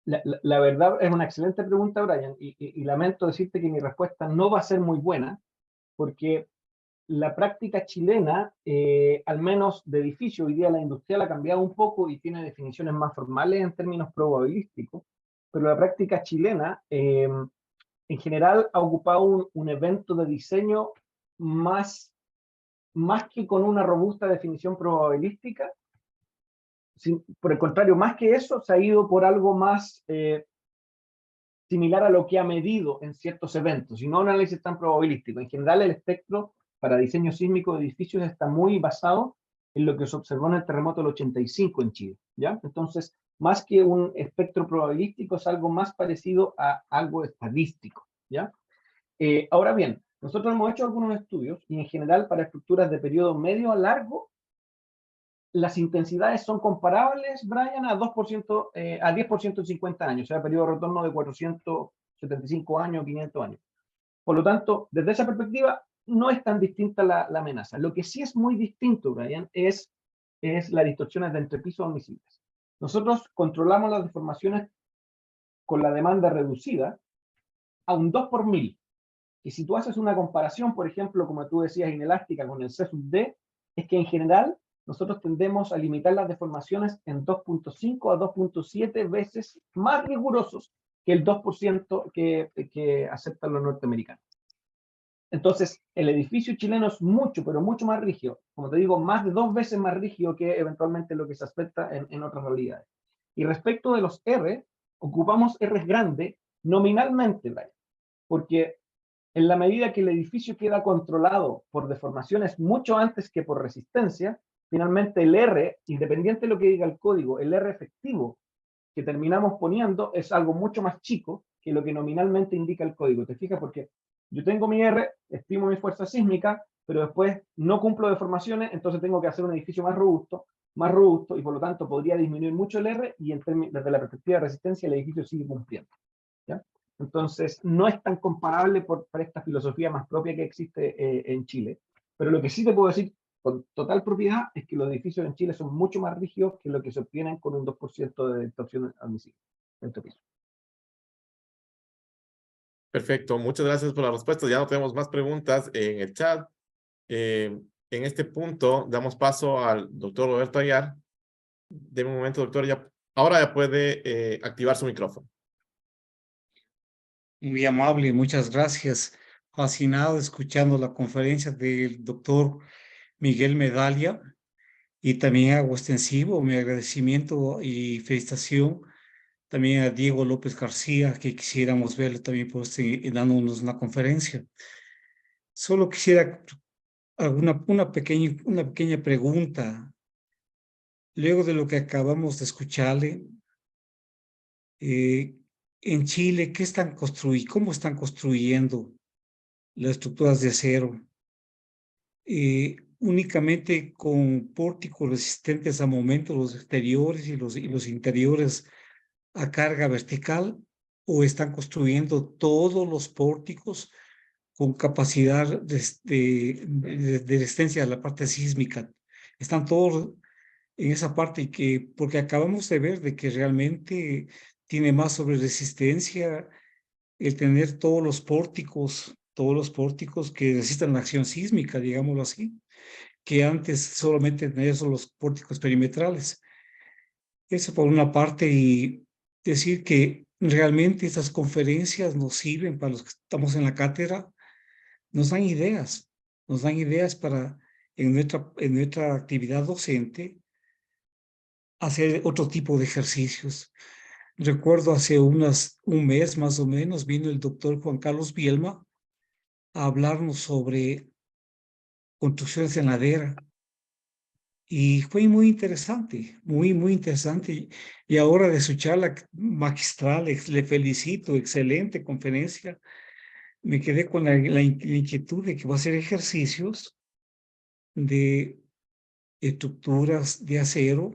La verdad es una excelente pregunta, Brian, y lamento decirte que mi respuesta no va a ser muy buena, porque la práctica chilena, al menos de edificio, hoy día la industrial ha cambiado un poco y tiene definiciones más formales en términos probabilísticos, pero la práctica chilena en general ha ocupado un evento de diseño más que con una robusta definición probabilística. Por el contrario, más que eso, se ha ido por algo más similar a lo que ha medido en ciertos eventos, y no un análisis tan probabilístico. En general, el espectro para diseño sísmico de edificios está muy basado en lo que se observó en el terremoto del 85 en Chile, ¿ya? Entonces, más que un espectro probabilístico, es algo más parecido a algo estadístico, ¿ya? Ahora bien, nosotros hemos hecho algunos estudios, y en general para estructuras de periodo medio a largo, las intensidades son comparables, Brian, a 2%, a 10% en 50 años, o sea, periodo de retorno de 475 años, 500 años. Por lo tanto, desde esa perspectiva, no es tan distinta la amenaza. Lo que sí es muy distinto, Brian, es las distorsiones de entrepiso admisibles. Nosotros controlamos las deformaciones con la demanda reducida a un 2 por 1000. Y si tú haces una comparación, por ejemplo, como tú decías, inelástica con el C sub D, es que en general nosotros tendemos a limitar las deformaciones en 2.5 a 2.7 veces más rigurosos que el 2% que aceptan los norteamericanos. Entonces, el edificio chileno es mucho, pero mucho más rígido. Como te digo, más de 2 veces más rígido que eventualmente lo que se acepta en otras realidades. Y respecto de los R, ocupamos R's grandes nominalmente, Brian, porque en la medida que el edificio queda controlado por deformaciones mucho antes que por resistencia, finalmente el R, independiente de lo que diga el código, el R efectivo que terminamos poniendo es algo mucho más chico que lo que nominalmente indica el código. ¿Te fijas? Porque yo tengo mi R, estimo mi fuerza sísmica, pero después no cumplo deformaciones, entonces tengo que hacer un edificio más robusto, y por lo tanto podría disminuir mucho el R, y desde la perspectiva de resistencia el edificio sigue cumpliendo. ¿Ya? Entonces, no es tan comparable por esta filosofía más propia que existe en Chile. Pero lo que sí te puedo decir con total propiedad es que los edificios en Chile son mucho más rígidos que lo que se obtienen con un 2% de torsión admisible en este piso. Perfecto, muchas gracias por la respuesta. Ya no tenemos más preguntas en el chat. En este punto damos paso al doctor Roberto Aguiar. De un momento, doctor, ahora ya puede activar su micrófono. Muy amable, muchas gracias. Fascinado escuchando la conferencia del doctor Miguel Medalla, y también hago extensivo mi agradecimiento y felicitación también a Diego López García, que quisiéramos verlo también por dándonos una conferencia. Solo quisiera una pequeña pregunta. Luego de lo que acabamos de escucharle, en Chile, ¿cómo están construyendo las estructuras de acero? Únicamente con pórticos resistentes a momentos, los exteriores y los interiores a carga vertical, o están construyendo todos los pórticos con capacidad de resistencia a la parte sísmica? Están todos en esa parte, porque acabamos de ver de que realmente tiene más sobre resistencia el tener todos los pórticos que resistan la acción sísmica, digámoslo así, que antes solamente tener solo los pórticos perimetrales. Eso por una parte, y decir que realmente estas conferencias nos sirven para los que estamos en la cátedra, nos dan ideas para en nuestra actividad docente hacer otro tipo de ejercicios. Recuerdo hace un mes más o menos vino el doctor Juan Carlos Bielma a hablarnos sobre construcciones en ladera. Y fue muy interesante, muy interesante. Y ahora de su charla magistral, le felicito, excelente conferencia. Me quedé con la inquietud de que va a hacer ejercicios de estructuras de acero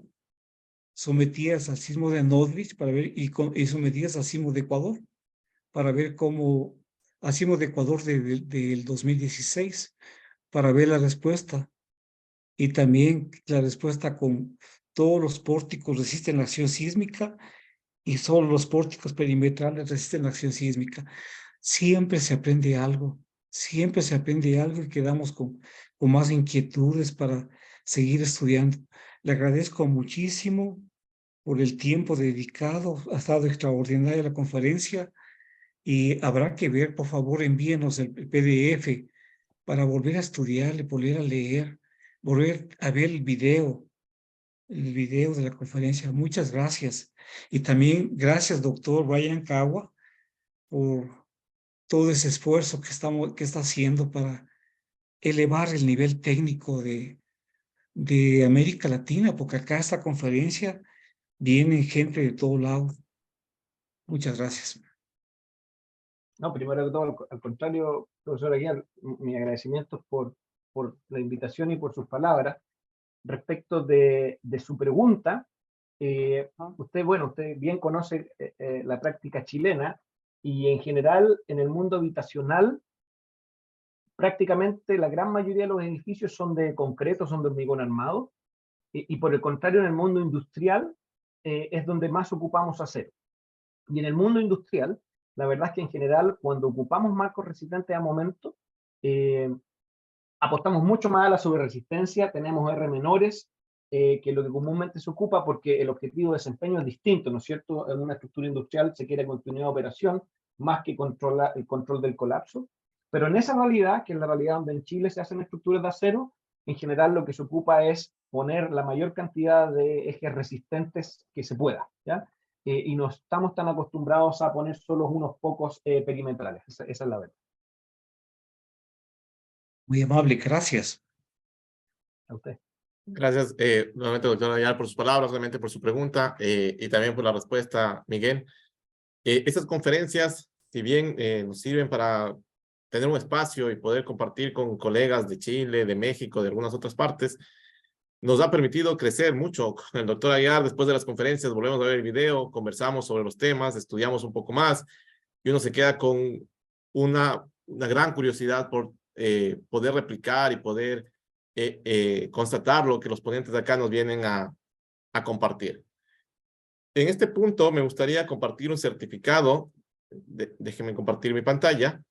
sometidas al sismo de Norwich para ver, y sometidas al sismo de Ecuador, para ver cómo, al sismo de Ecuador del 2016, para ver la respuesta. Y también la respuesta con todos los pórticos resisten la acción sísmica y solo los pórticos perimetrales resisten la acción sísmica. Siempre se aprende algo, y quedamos con más inquietudes para seguir estudiando. Le agradezco muchísimo por el tiempo dedicado. Ha estado extraordinaria la conferencia, y habrá que ver, por favor, envíenos el PDF para volver a estudiarle, volver a leer, volver a ver el video de la conferencia. Muchas gracias. Y también gracias, doctor Brian Cagua, por todo ese esfuerzo que está haciendo para elevar el nivel técnico de América Latina, porque acá a esta conferencia viene gente de todo lado. Muchas gracias. No, primero que todo, al contrario, profesor Aguiar, mi agradecimiento por la invitación y por sus palabras. Respecto de su pregunta, usted bien conoce la práctica chilena, y en general en el mundo habitacional prácticamente la gran mayoría de los edificios son de concreto, son de hormigón armado, y por el contrario en el mundo industrial es donde más ocupamos acero. Y en el mundo industrial, la verdad es que en general cuando ocupamos marcos resistentes a momento, apostamos mucho más a la sobreresistencia, tenemos R menores, que lo que comúnmente se ocupa, porque el objetivo de desempeño es distinto, ¿no es cierto? En una estructura industrial se quiere continuidad de operación más que el control del colapso. Pero en esa realidad, que es la realidad donde en Chile se hacen estructuras de acero, en general lo que se ocupa es poner la mayor cantidad de ejes resistentes que se pueda, ¿ya? Y no estamos tan acostumbrados a poner solo unos pocos perimetrales. Esa es la verdad. Muy amable, gracias. A usted. Gracias nuevamente, doctor Aguilar, por sus palabras, realmente por su pregunta y también por la respuesta, Miguel. Estas conferencias, si bien nos sirven para tener un espacio y poder compartir con colegas de Chile, de México, de algunas otras partes, nos ha permitido crecer mucho. Con el doctor Aguilar, después de las conferencias, volvemos a ver el video, conversamos sobre los temas, estudiamos un poco más y uno se queda con una gran curiosidad por poder replicar y poder constatar lo que los ponentes de acá nos vienen a compartir. En este punto me gustaría compartir un certificado, déjenme compartir mi pantalla,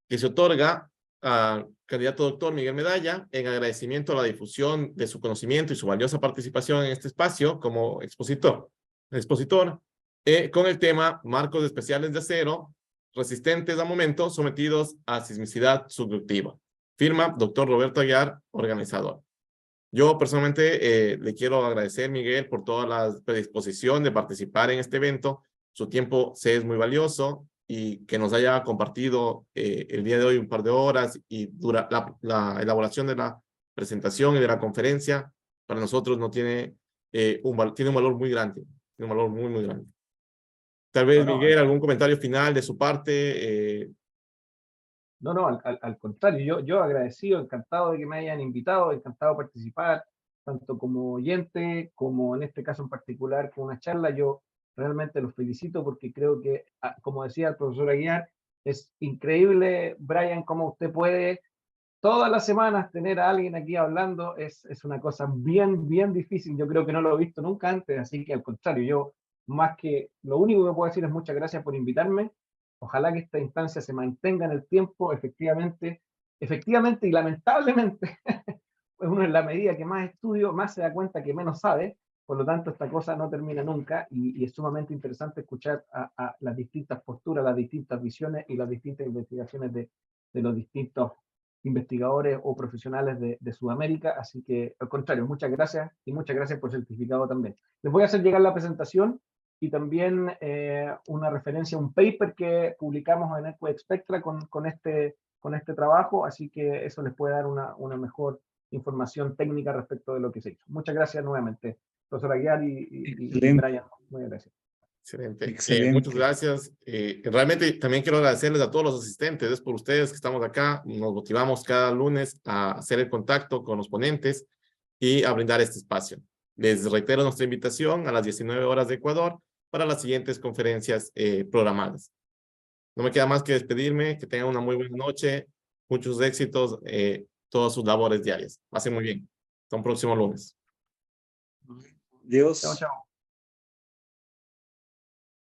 que se otorga al candidato doctor Miguel Medalla en agradecimiento a la difusión de su conocimiento y su valiosa participación en este espacio como expositor con el tema Marcos especiales de acero resistentes a momento sometidos a sismicidad subductiva. Firma doctor Roberto Aguiar, organizador. Yo personalmente le quiero agradecer, Miguel, por toda la predisposición de participar en este evento. Su tiempo se es muy valioso y que nos haya compartido el día de hoy un par de horas y la elaboración de la presentación y de la conferencia, para nosotros no tiene, tiene un valor muy grande, tiene un valor muy, muy grande. Tal vez, Miguel, algún comentario final de su parte. No, al contrario, yo agradecido, encantado de que me hayan invitado, encantado de participar, tanto como oyente, como en este caso en particular con una charla. Yo realmente los felicito porque creo que, como decía el profesor Aguiar, es increíble, Brian, cómo usted puede todas las semanas tener a alguien aquí hablando, es una cosa bien, bien difícil. Yo creo que no lo he visto nunca antes, así que al contrario, yo más que lo único que puedo decir es muchas gracias por invitarme. Ojalá que esta instancia se mantenga en el tiempo, efectivamente y lamentablemente, pues uno en la medida que más estudio, más se da cuenta que menos sabe, por lo tanto esta cosa no termina nunca y es sumamente interesante escuchar a las distintas posturas, las distintas visiones y las distintas investigaciones de los distintos investigadores o profesionales de Sudamérica, así que al contrario, muchas gracias y muchas gracias por el certificado también. Les voy a hacer llegar la presentación y también una referencia a un paper que publicamos en Earthquake Spectra con este trabajo, así que eso les puede dar una mejor información técnica respecto de lo que se hizo. Muchas gracias nuevamente, profesor Aguiar y Brian. Muy gracias. Excelente. Excelente. Muchas gracias. Realmente también quiero agradecerles a todos los asistentes. Es por ustedes que estamos acá. Nos motivamos cada lunes a hacer el contacto con los ponentes y a brindar este espacio. Les reitero nuestra invitación a las 19 horas de Ecuador para las siguientes conferencias programadas. No me queda más que despedirme. Que tengan una muy buena noche. Muchos éxitos. Todas sus labores diarias. Pasen muy bien. Hasta un próximo lunes. Dios. Chao, chao.